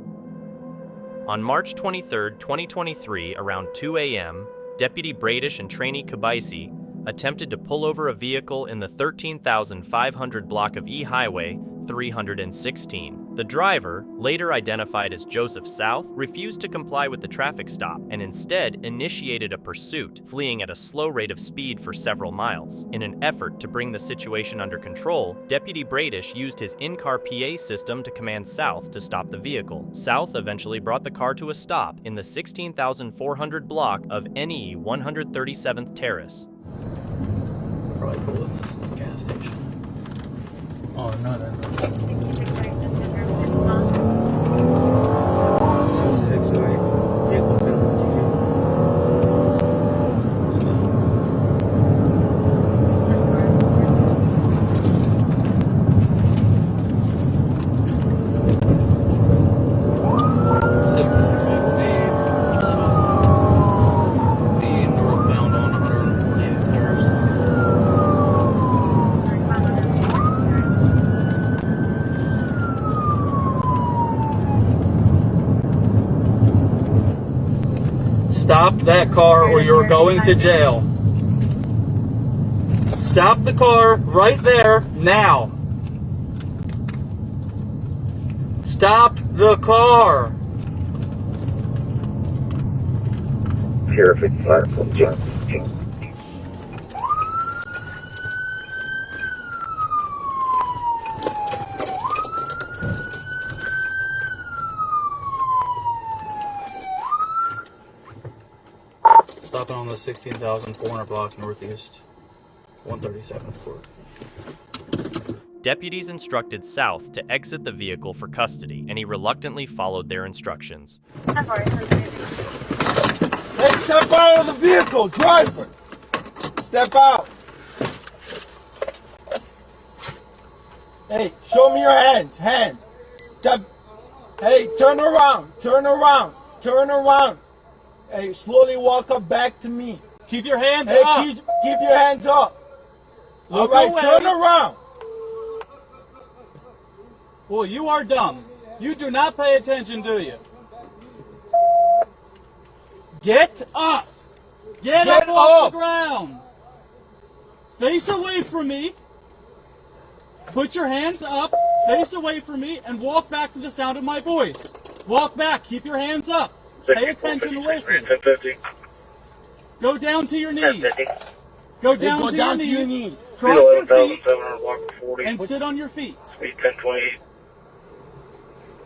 On March 23, 2023, around 2 a.m., Deputy Bradish and Trainee Kubaisi attempted to pull over a vehicle in the 13,500 block of E Highway 316. The driver, later identified as Joseph South, refused to comply with the traffic stop and instead initiated a pursuit, fleeing at a slow rate of speed for several miles. In an effort to bring the situation under control, Deputy Bradish used his in-car PA system to command South to stop the vehicle. South eventually brought the car to a stop in the 16,400 block of NE 137th Terrace. Probably pull in this gas station. Oh, no, that's Stop that car or you're going to jail. Stop the car right there, now. Stop the car. Sheriff, it's fire from John. Stopping on the 16,400 block northeast, 137th Court. Deputies instructed South to exit the vehicle for custody, and he reluctantly followed their instructions. Hey, step out of the vehicle, driver! Step out! Hey, show me your hands, hands! Step... Hey, turn around, turn around, turn around! Hey, slowly walk up back to me. Keep your hands hey, up! Keep your hands up! Look Alright, away. turn around! Well, you are dumb. You do not pay attention, do you? Get up! Get up off the ground! Face away from me. Put your hands up, face away from me, and walk back to the sound of my voice. Walk back, keep your hands up. Pay attention and listen. Go down to your knees. Go down to your knees. Cross your feet and sit on your feet.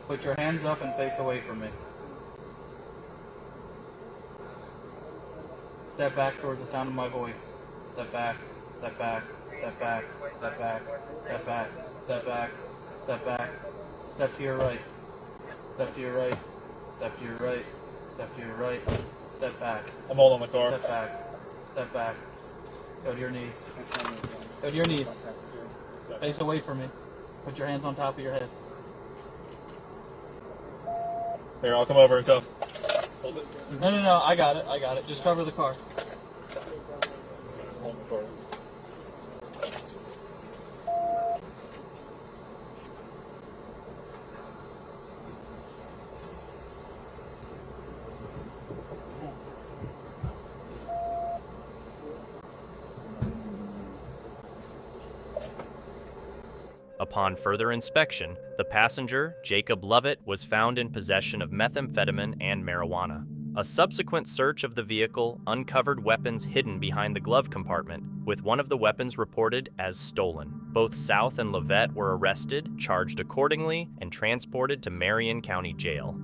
Put your hands up and face away from me. Step back towards the sound of my voice. Step back, step back, step back, step back, step back, step back, step back, step to your right. Step to your right, step to your right, step to your right, step back. I'm holding the car. Step back, step back. Go to your knees. Go to your knees. Face away from me. Put your hands on top of your head. Here, I'll come over and cuff. Hold it. No, I got it. Just cover the car. Hold the car. Upon further inspection, the passenger, Jacob Lovett, was found in possession of methamphetamine and marijuana. A subsequent search of the vehicle uncovered weapons hidden behind the glove compartment, with one of the weapons reported as stolen. Both South and Lovett were arrested, charged accordingly, and transported to Marion County Jail.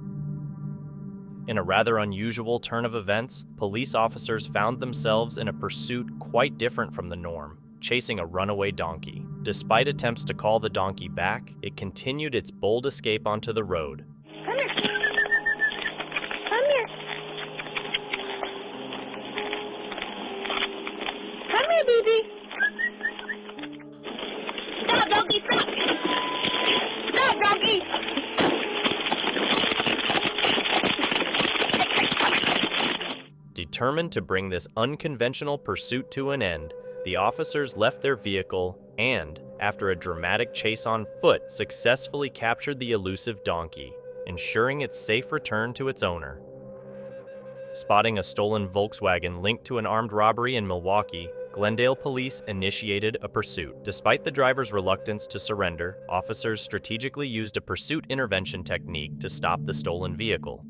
In a rather unusual turn of events, police officers found themselves in a pursuit quite different from the norm, chasing a runaway donkey. Despite attempts to call the donkey back, it continued its bold escape onto the road. Come here. Come here. Come here, baby. Stop, donkey, stop. Stop, donkey. Determined to bring this unconventional pursuit to an end, the officers left their vehicle and, after a dramatic chase on foot, successfully captured the elusive donkey, ensuring its safe return to its owner. Spotting a stolen Volkswagen linked to an armed robbery in Milwaukee, Glendale police initiated a pursuit. Despite the driver's reluctance to surrender, officers strategically used a pursuit intervention technique to stop the stolen vehicle.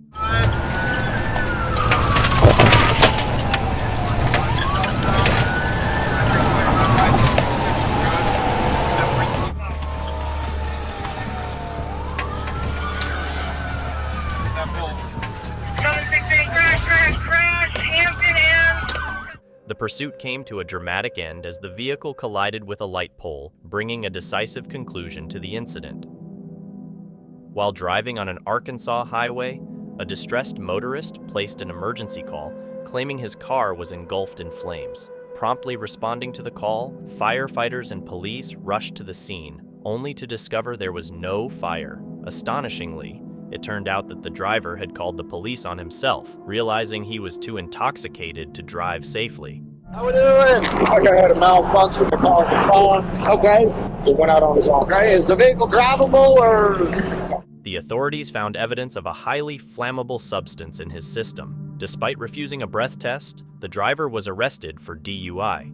The pursuit came to a dramatic end as the vehicle collided with a light pole, bringing a decisive conclusion to the incident. While driving on an Arkansas highway, a distressed motorist placed an emergency call, claiming his car was engulfed in flames. Promptly responding to the call, firefighters and police rushed to the scene, only to discover there was no fire. Astonishingly, it turned out that the driver had called the police on himself, realizing he was too intoxicated to drive safely. How we doing? Looks like I had a malfunction that caused a phone. Okay. It went out on his own. Okay, is the vehicle drivable or? The authorities found evidence of a highly flammable substance in his system. Despite refusing a breath test, the driver was arrested for DUI.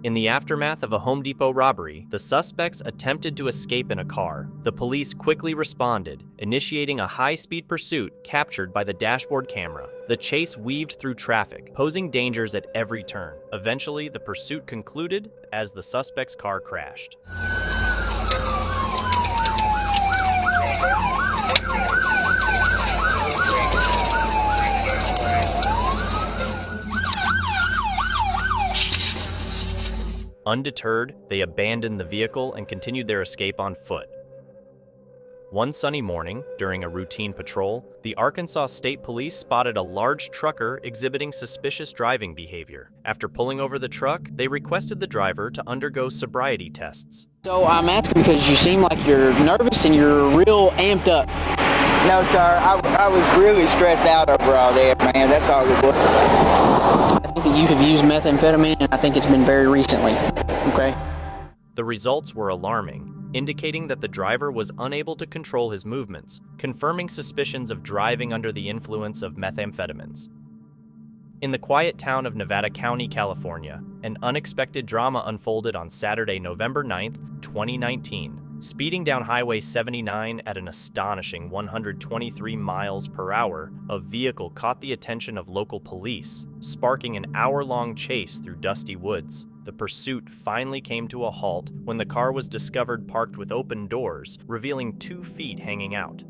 In the aftermath of a Home Depot robbery, the suspects attempted to escape in a car. The police quickly responded, initiating a high-speed pursuit captured by the dashboard camera. The chase weaved through traffic, posing dangers at every turn. Eventually, the pursuit concluded as the suspect's car crashed. Undeterred, they abandoned the vehicle and continued their escape on foot. One sunny morning, during a routine patrol, the Arkansas State Police spotted a large trucker exhibiting suspicious driving behavior. After pulling over the truck, they requested the driver to undergo sobriety tests. So I'm asking because you seem like you're nervous and you're real amped up. No, sir. I was really stressed out over all that, man. That's all it was. I think that you have used methamphetamine, and I think it's been very recently. Okay? The results were alarming, indicating that the driver was unable to control his movements, confirming suspicions of driving under the influence of methamphetamines. In the quiet town of Nevada County, California, an unexpected drama unfolded on Saturday, November 9th, 2019. Speeding down Highway 79 at an astonishing 123 miles per hour, a vehicle caught the attention of local police, sparking an hour-long chase through dusty woods. The pursuit finally came to a halt when the car was discovered parked with open doors, revealing 2 feet hanging out.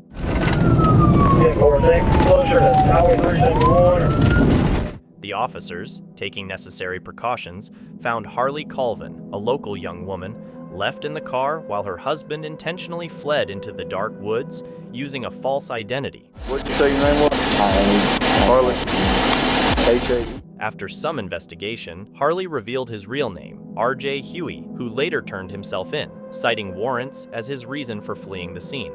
Closer to Highway 371. The officers, taking necessary precautions, found Harley Colvin, a local young woman, left in the car while her husband intentionally fled into the dark woods using a false identity. What did you say your name was? Harley. H.A. After some investigation, Harley revealed his real name, R.J. Huey, who later turned himself in, citing warrants as his reason for fleeing the scene.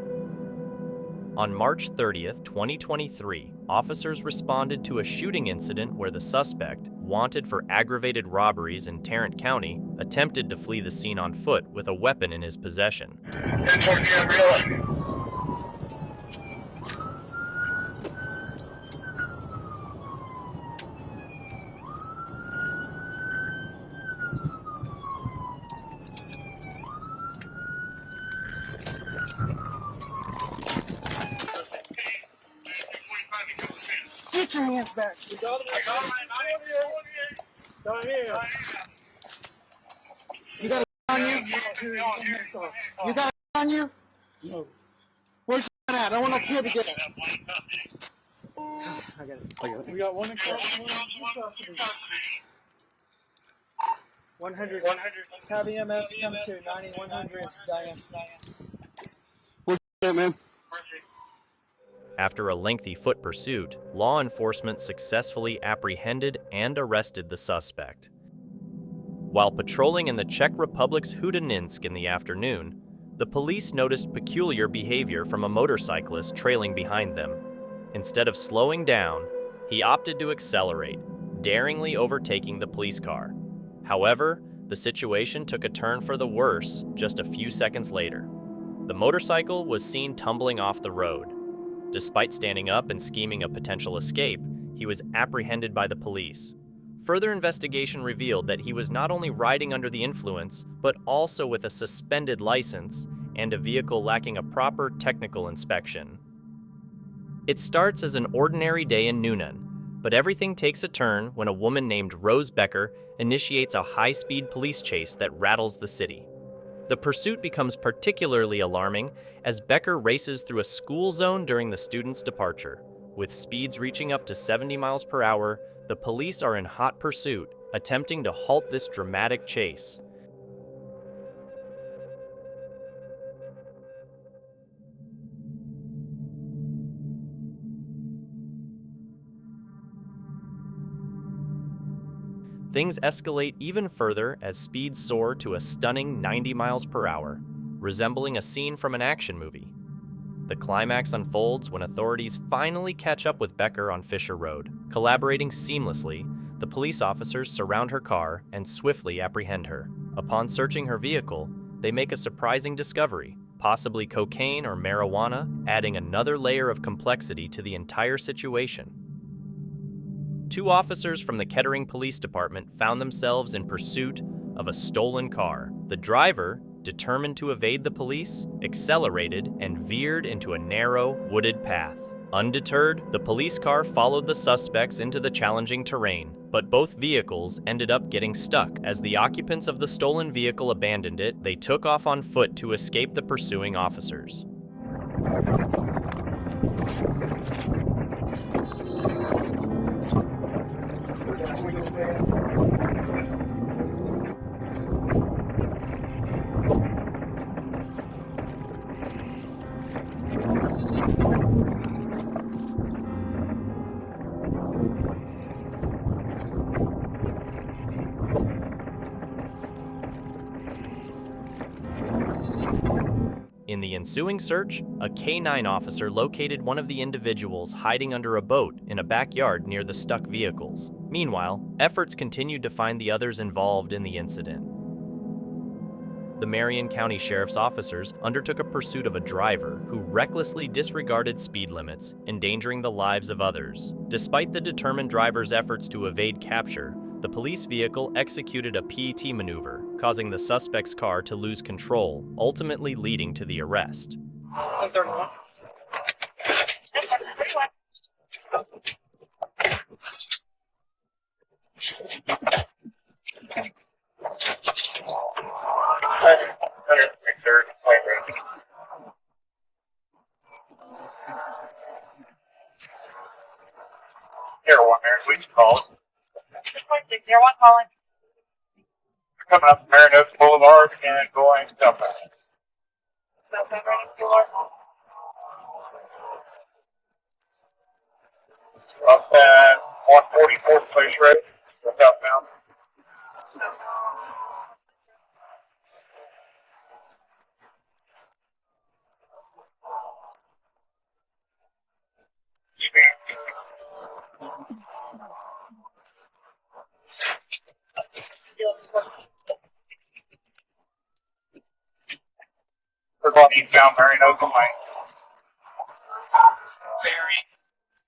On March 30th, 2023, officers responded to a shooting incident where the suspect, wanted for aggravated robberies in Tarrant County, attempted to flee the scene on foot with a weapon in his possession. Get your hands back. I got him. Down here. You got it on you? You got it on you? No. Where's your at? I want no kid to get it. I got it. We got one in custody. 100. Copy MS, come to 9100. Diane. Where's that, man? After a lengthy foot pursuit, law enforcement successfully apprehended and arrested the suspect. While patrolling in the Czech Republic's Hudaninsk in the afternoon, the police noticed peculiar behavior from a motorcyclist trailing behind them. Instead of slowing down, he opted to accelerate, daringly overtaking the police car. However, the situation took a turn for the worse just a few seconds later. The motorcycle was seen tumbling off the road. Despite standing up and scheming a potential escape, he was apprehended by the police. Further investigation revealed that he was not only riding under the influence, but also with a suspended license and a vehicle lacking a proper technical inspection. It starts as an ordinary day in Newnan, but everything takes a turn when a woman named Rose Becker initiates a high-speed police chase that rattles the city. The pursuit becomes particularly alarming as Becker races through a school zone during the students' departure. With speeds reaching up to 70 miles per hour, the police are in hot pursuit, attempting to halt this dramatic chase. Things escalate even further as speeds soar to a stunning 90 miles per hour, resembling a scene from an action movie. The climax unfolds when authorities finally catch up with Becker on Fisher Road. Collaborating seamlessly, the police officers surround her car and swiftly apprehend her. Upon searching her vehicle, they make a surprising discovery, possibly cocaine or marijuana, adding another layer of complexity to the entire situation. 2 officers from the Kettering Police Department found themselves in pursuit of a stolen car. The driver, determined to evade the police, accelerated and veered into a narrow, wooded path. Undeterred, the police car followed the suspects into the challenging terrain, but both vehicles ended up getting stuck. As the occupants of the stolen vehicle abandoned it, they took off on foot to escape the pursuing officers. In the ensuing search, a K-9 officer located one of the individuals hiding under a boat in a backyard near the stuck vehicles. Meanwhile, efforts continued to find the others involved in the incident. The Marion County Sheriff's officers undertook a pursuit of a driver who recklessly disregarded speed limits, endangering the lives of others. Despite the determined driver's efforts to evade capture, the police vehicle executed a PET maneuver, causing the suspect's car to lose control, ultimately leading to the arrest. Here, one there, we can call it. 601 calling. We're coming up Marion Oaks Boulevard and going southbound. Southbound running floor. Up at 144th Place Road, southbound. We're going eastbound Marion Oaks Lane.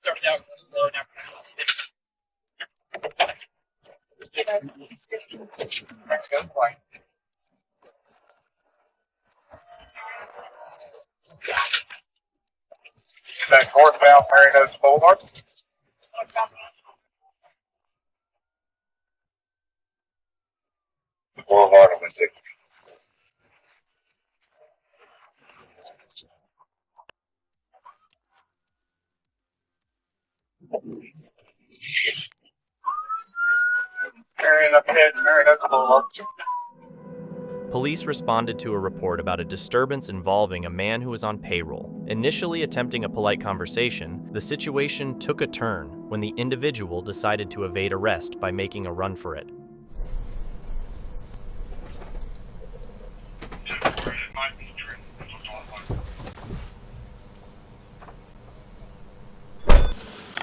Started out slow, now Back northbound Marion Oaks Boulevard. Boulevard of Intoxicated. Marion up ahead, Marion Oaks Boulevard. Police responded to a report about a disturbance involving a man who was on payroll. Initially attempting a polite conversation, the situation took a turn when the individual decided to evade arrest by making a run for it.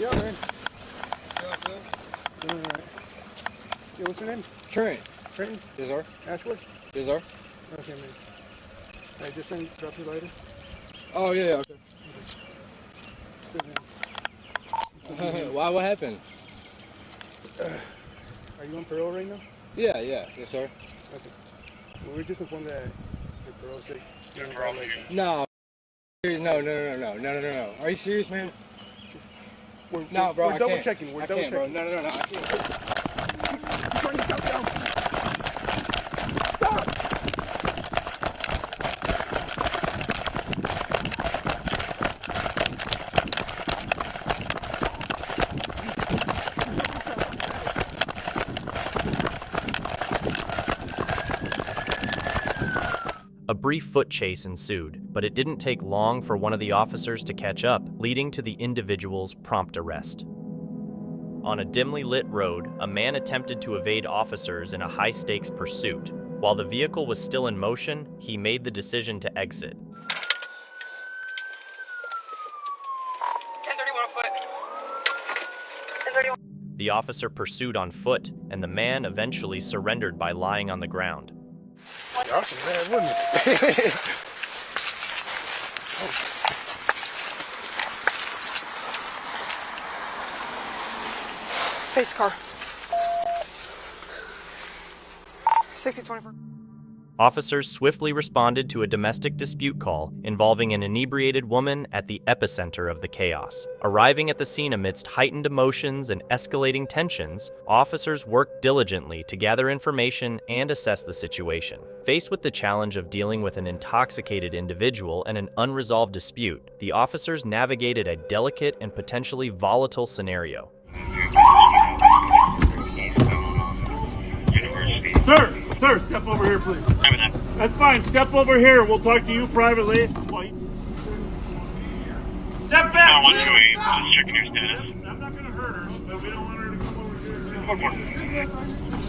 Yeah, man. Yeah, what's your name? Trent. Trenton? Yes, sir. Ashwood? Yes, sir. Okay, man. I just send drop you later. Oh, yeah, okay. Good, man. Why? What happened? Are you on parole right now? Yeah, yes, sir. Okay. Well, we're just informed that your parole check. You're in violation. No. No. Are you serious, man? No, bro, we're I double can't. checking. We're I double can't, checking. bro. No, I can't. Turn yourself down. Stop. A brief foot chase ensued, but it didn't take long for one of the officers to catch up, leading to the individual's prompt arrest. On a dimly lit road, a man attempted to evade officers in a high-stakes pursuit. While the vehicle was still in motion, he made the decision to exit. 1031 on foot. 1031. The officer pursued on foot, and the man eventually surrendered by lying on the ground. Y'all some mad women. Face car. 6024. Officers swiftly responded to a domestic dispute call involving an inebriated woman at the epicenter of the chaos. Arriving at the scene amidst heightened emotions and escalating tensions, officers worked diligently to gather information and assess the situation. Faced with the challenge of dealing with an intoxicated individual and an unresolved dispute, the officers navigated a delicate and potentially volatile scenario. Sir, step over here, please. That's fine. Step over here. We'll talk to you privately. Step back. Just checking your status. I'm not going to hurt her, but we don't want her to come over here. Code 4.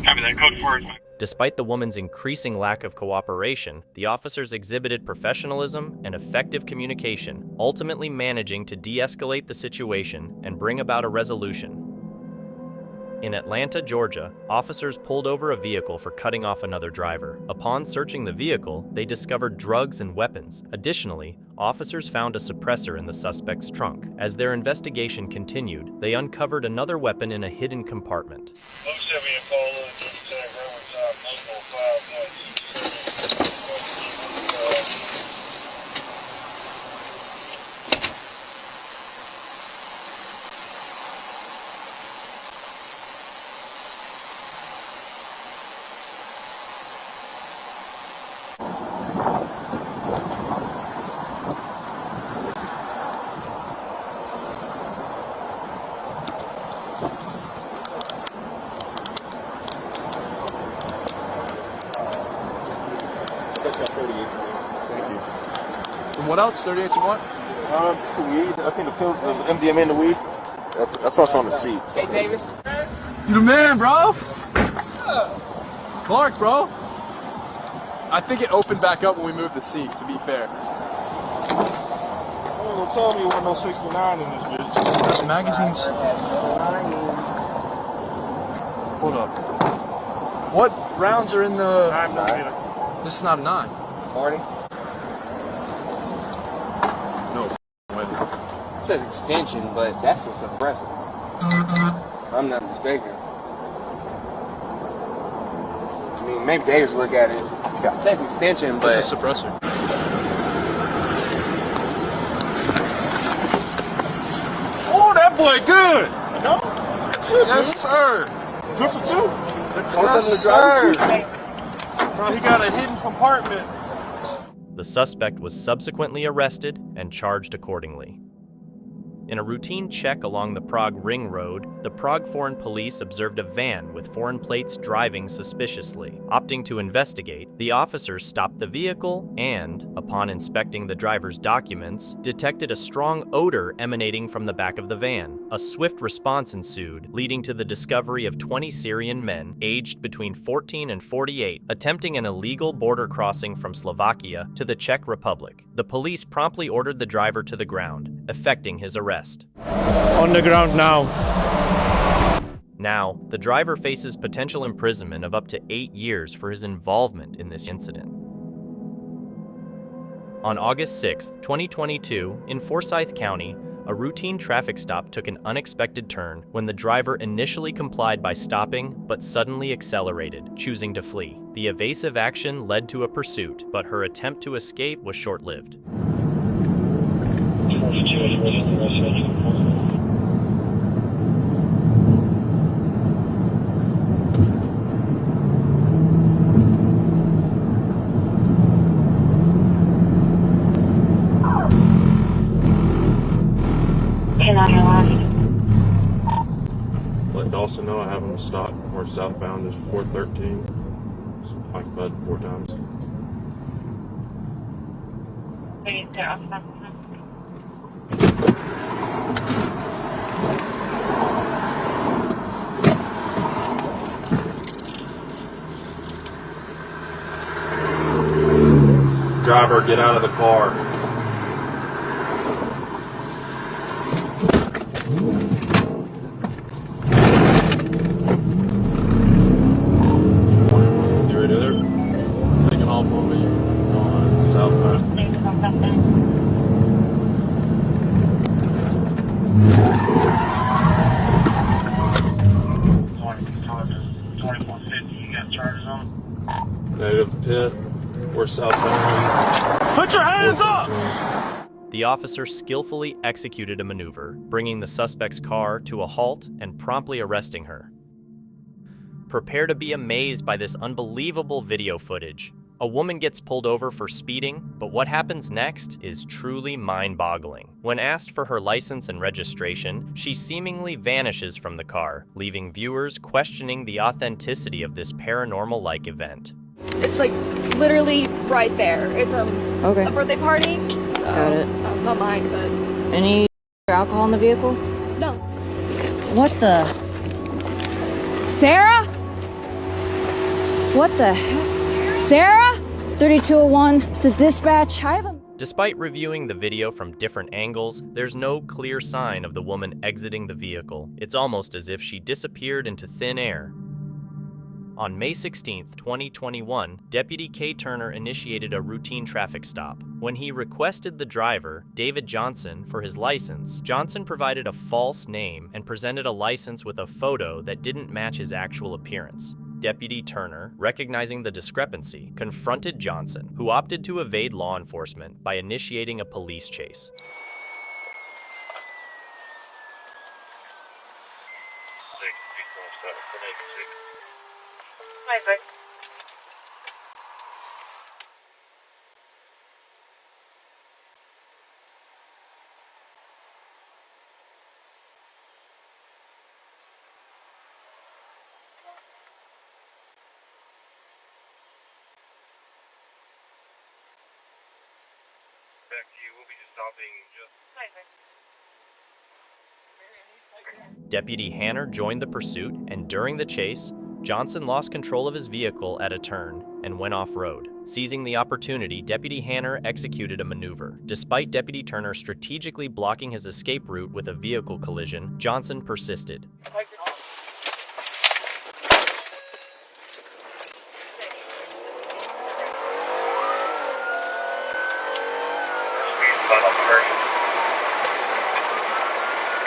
Copy that. Code 4 is fine. Despite the woman's increasing lack of cooperation, the officers exhibited professionalism and effective communication, ultimately managing to de-escalate the situation and bring about a resolution. In Atlanta, Georgia, officers pulled over a vehicle for cutting off another driver. Upon searching the vehicle, they discovered drugs and weapons. Additionally, officers found a suppressor in the suspect's trunk. As their investigation continued, they uncovered another weapon in a hidden compartment. What else? 38 and what? Just the weed. I think the pills, the MDMA and the weed. That's what's on the seat. So. Hey, Davis. You the man, bro. Clark, bro. I think it opened back up when we moved the seat, to be fair. Oh, don't tell me you want no 69 in this bitch. There's magazines. Hold up. What rounds are in the... 9mm. This is not a 9. 40? It says extension, but that's a suppressor. I'm not mistaken. I mean, maybe Davis look at it. It says extension, but it's a suppressor. Oh, that boy good. No? Yes, sir. Good for 2. Yes, sir. Bro, he got a hidden compartment. The suspect was subsequently arrested and charged accordingly. In a routine check along the Prague Ring Road, the Prague Foreign Police observed a van with foreign plates driving suspiciously. Opting to investigate, the officers stopped the vehicle and, upon inspecting the driver's documents, detected a strong odor emanating from the back of the van. A swift response ensued, leading to the discovery of 20 Syrian men, aged between 14 and 48, attempting an illegal border crossing from Slovakia to the Czech Republic. The police promptly ordered the driver to the ground, effecting his arrest. On the ground now. Now, the driver faces potential imprisonment of up to 8 years for his involvement in this incident. On August 6, 2022, in Forsyth County, A routine traffic stop took an unexpected turn when the driver initially complied by stopping but suddenly accelerated, choosing to flee. The evasive action led to a pursuit, but her attempt to escape was short-lived. Let Dawson know I have him stopped. We're southbound, is 413. Occupied 4 times. Driver, get out of the car. Native pit. We're southbound. Put your hands up! The officer skillfully executed a maneuver, bringing the suspect's car to a halt and promptly arresting her. Prepare to be amazed by this unbelievable video footage. A woman gets pulled over for speeding, but what happens next is truly mind-boggling. When asked for her license and registration, she seemingly vanishes from the car, leaving viewers questioning the authenticity of this paranormal-like event. It's like literally right there. It's a birthday party. So, Got it. Not mine, but. Any alcohol in the vehicle? No. What the? Sarah? What the heck? Sarah? 3201 to dispatch. I have a... Despite reviewing the video from different angles, there's no clear sign of the woman exiting the vehicle. It's almost as if she disappeared into thin air. On May 16, 2021, Deputy K. Turner initiated a routine traffic stop. When he requested the driver, David Johnson, for his license, Johnson provided a false name and presented a license with a photo that didn't match his actual appearance. Deputy Turner, recognizing the discrepancy, confronted Johnson, who opted to evade law enforcement by initiating a police chase. Back to you. We'll be just stopping just. Deputy Hanner joined the pursuit, and during the chase, Johnson lost control of his vehicle at a turn and went off-road. Seizing the opportunity, Deputy Hanner executed a maneuver. Despite Deputy Turner strategically blocking his escape route with a vehicle collision, Johnson persisted.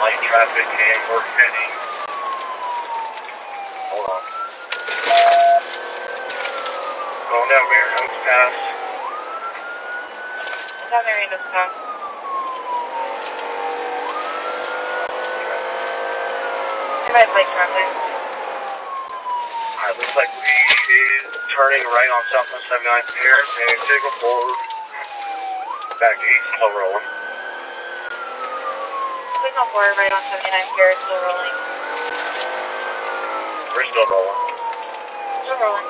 Light traffic and we're heading. Hold on. Going down Maryland's Pass. Down Maryland's Pass. Red light traffic. Alright, looks like we is turning right on Southwest 79 Paris and take a forward. Back east, slow rolling. Signal forward right on 79 Paris, still rolling. We're still rolling. Still rolling.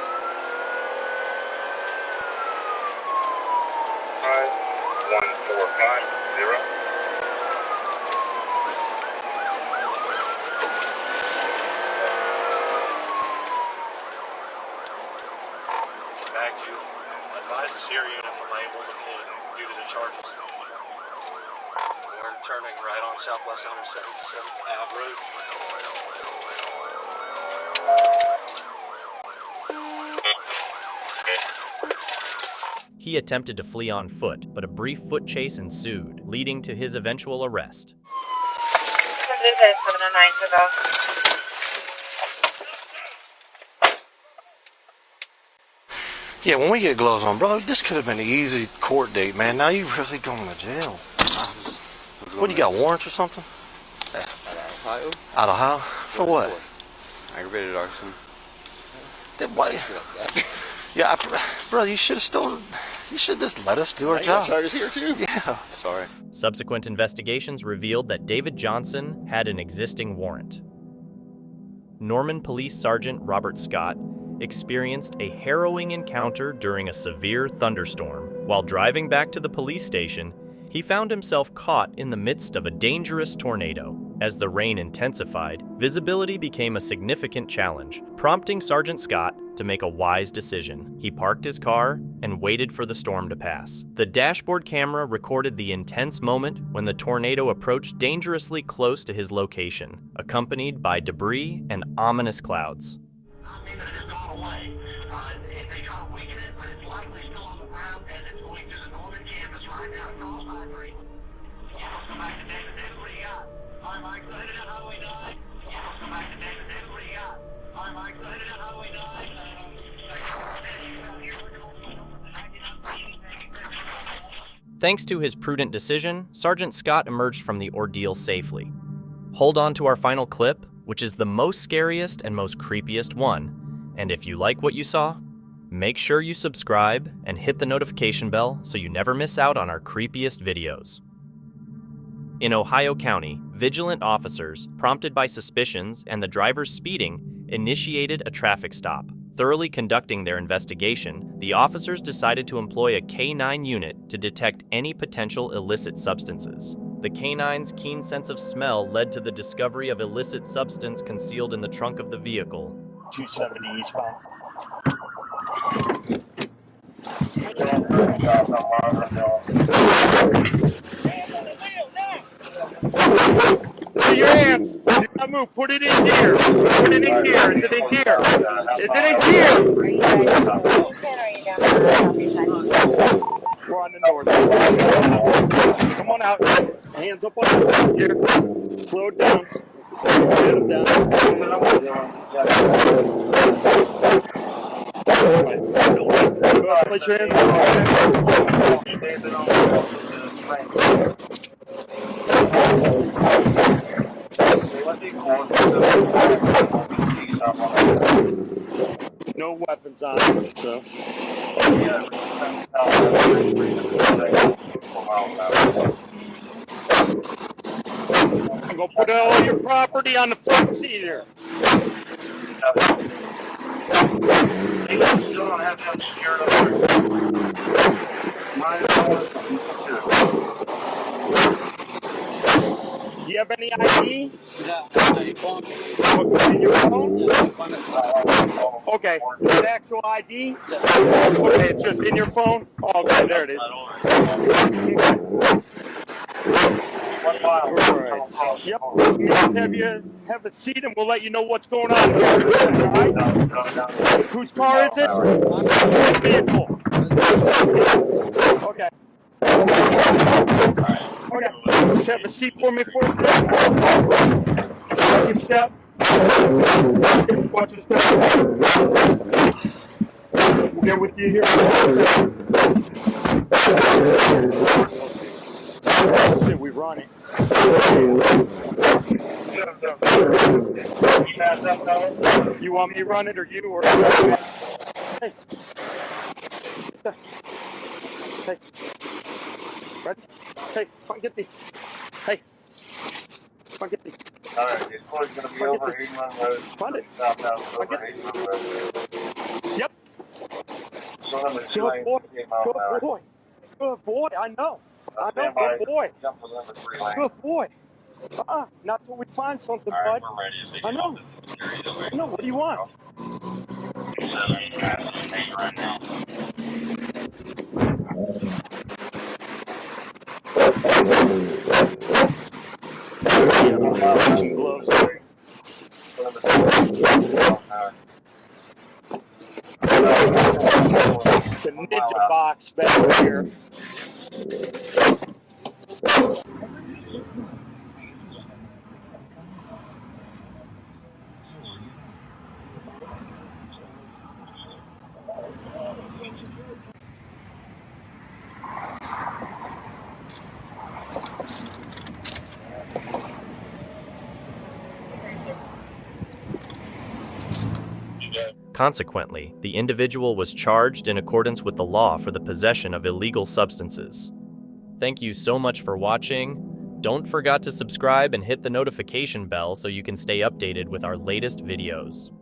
51450. Back to advise the Sierra unit from Able due to the charges. We're turning right on Southwest 177th Ave Road. He attempted to flee on foot, but a brief foot chase ensued, leading to his eventual arrest. 709 to go. Yeah, when we get gloves on, bro, this could have been an easy court date, man. Now you really going to jail. What, you got warrants or something? Ohio? Out of Ohio? For what? Aggravated arson. Yeah, bro, you should have still... You should just let us do our job. Charges here too? Yeah. Sorry. Subsequent investigations revealed that David Johnson had an existing warrant. Norman Police Sergeant Robert Scott experienced a harrowing encounter during a severe thunderstorm. While driving back to the police station, he found himself caught in the midst of a dangerous tornado. As the rain intensified, visibility became a significant challenge, prompting Sergeant Scott to make a wise decision. He parked his car and waited for the storm to pass. The dashboard camera recorded the intense moment when the tornado approached dangerously close to his location, accompanied by debris and ominous clouds. Thanks to his prudent decision, Sergeant Scott emerged from the ordeal safely. Hold on to our final clip, which is the most scariest and most creepiest one. And if you like what you saw, make sure you subscribe and hit the notification bell so you never miss out on our creepiest videos. In Ohio County, vigilant officers, prompted by suspicions and the driver's speeding, initiated a traffic stop. Thoroughly conducting their investigation, the officers decided to employ a K9 unit to detect any potential illicit substances. The K9's keen sense of smell led to the discovery of illicit substance concealed in the trunk of the vehicle. 270 eastbound. Put your hands. Do not move. Put it in gear. Put it in gear. Is it in gear? Is it in gear? We're on the north. Come on out. Hands up on the gear. Slow it down. Get them down. Place your hands no weapons on it, so. I'm gonna put all your property on the front seat here. You don't have them scared of Do you have any ID? Yeah, in your phone? Okay, is it actual ID? Okay, it's just in your phone? Oh, okay, there it is. Right. Yep, let's have a seat and we'll let you know what's going on. Right? Whose car is this? Whose vehicle? Okay. Okay, just have a seat for me for a second. Keep step. Watch your step. We'll get with you here in a second. That's it, we run it. You want me to run it or you? Or hey. Hey. Ready? Hey, come on, get these. Hey. Come on, get these. Alright, it's going to be over 81 Road. Find it. Southbound over 81 Road. Yep. Good boy. Good boy. Good boy. I know. Good boy. Good boy. Not till we find something, bud. I know. I know. What do you want? Some gloves. It's a ninja box back here. Consequently, the individual was charged in accordance with the law for the possession of illegal substances. Thank you so much for watching. Don't forget to subscribe and hit the notification bell so you can stay updated with our latest videos.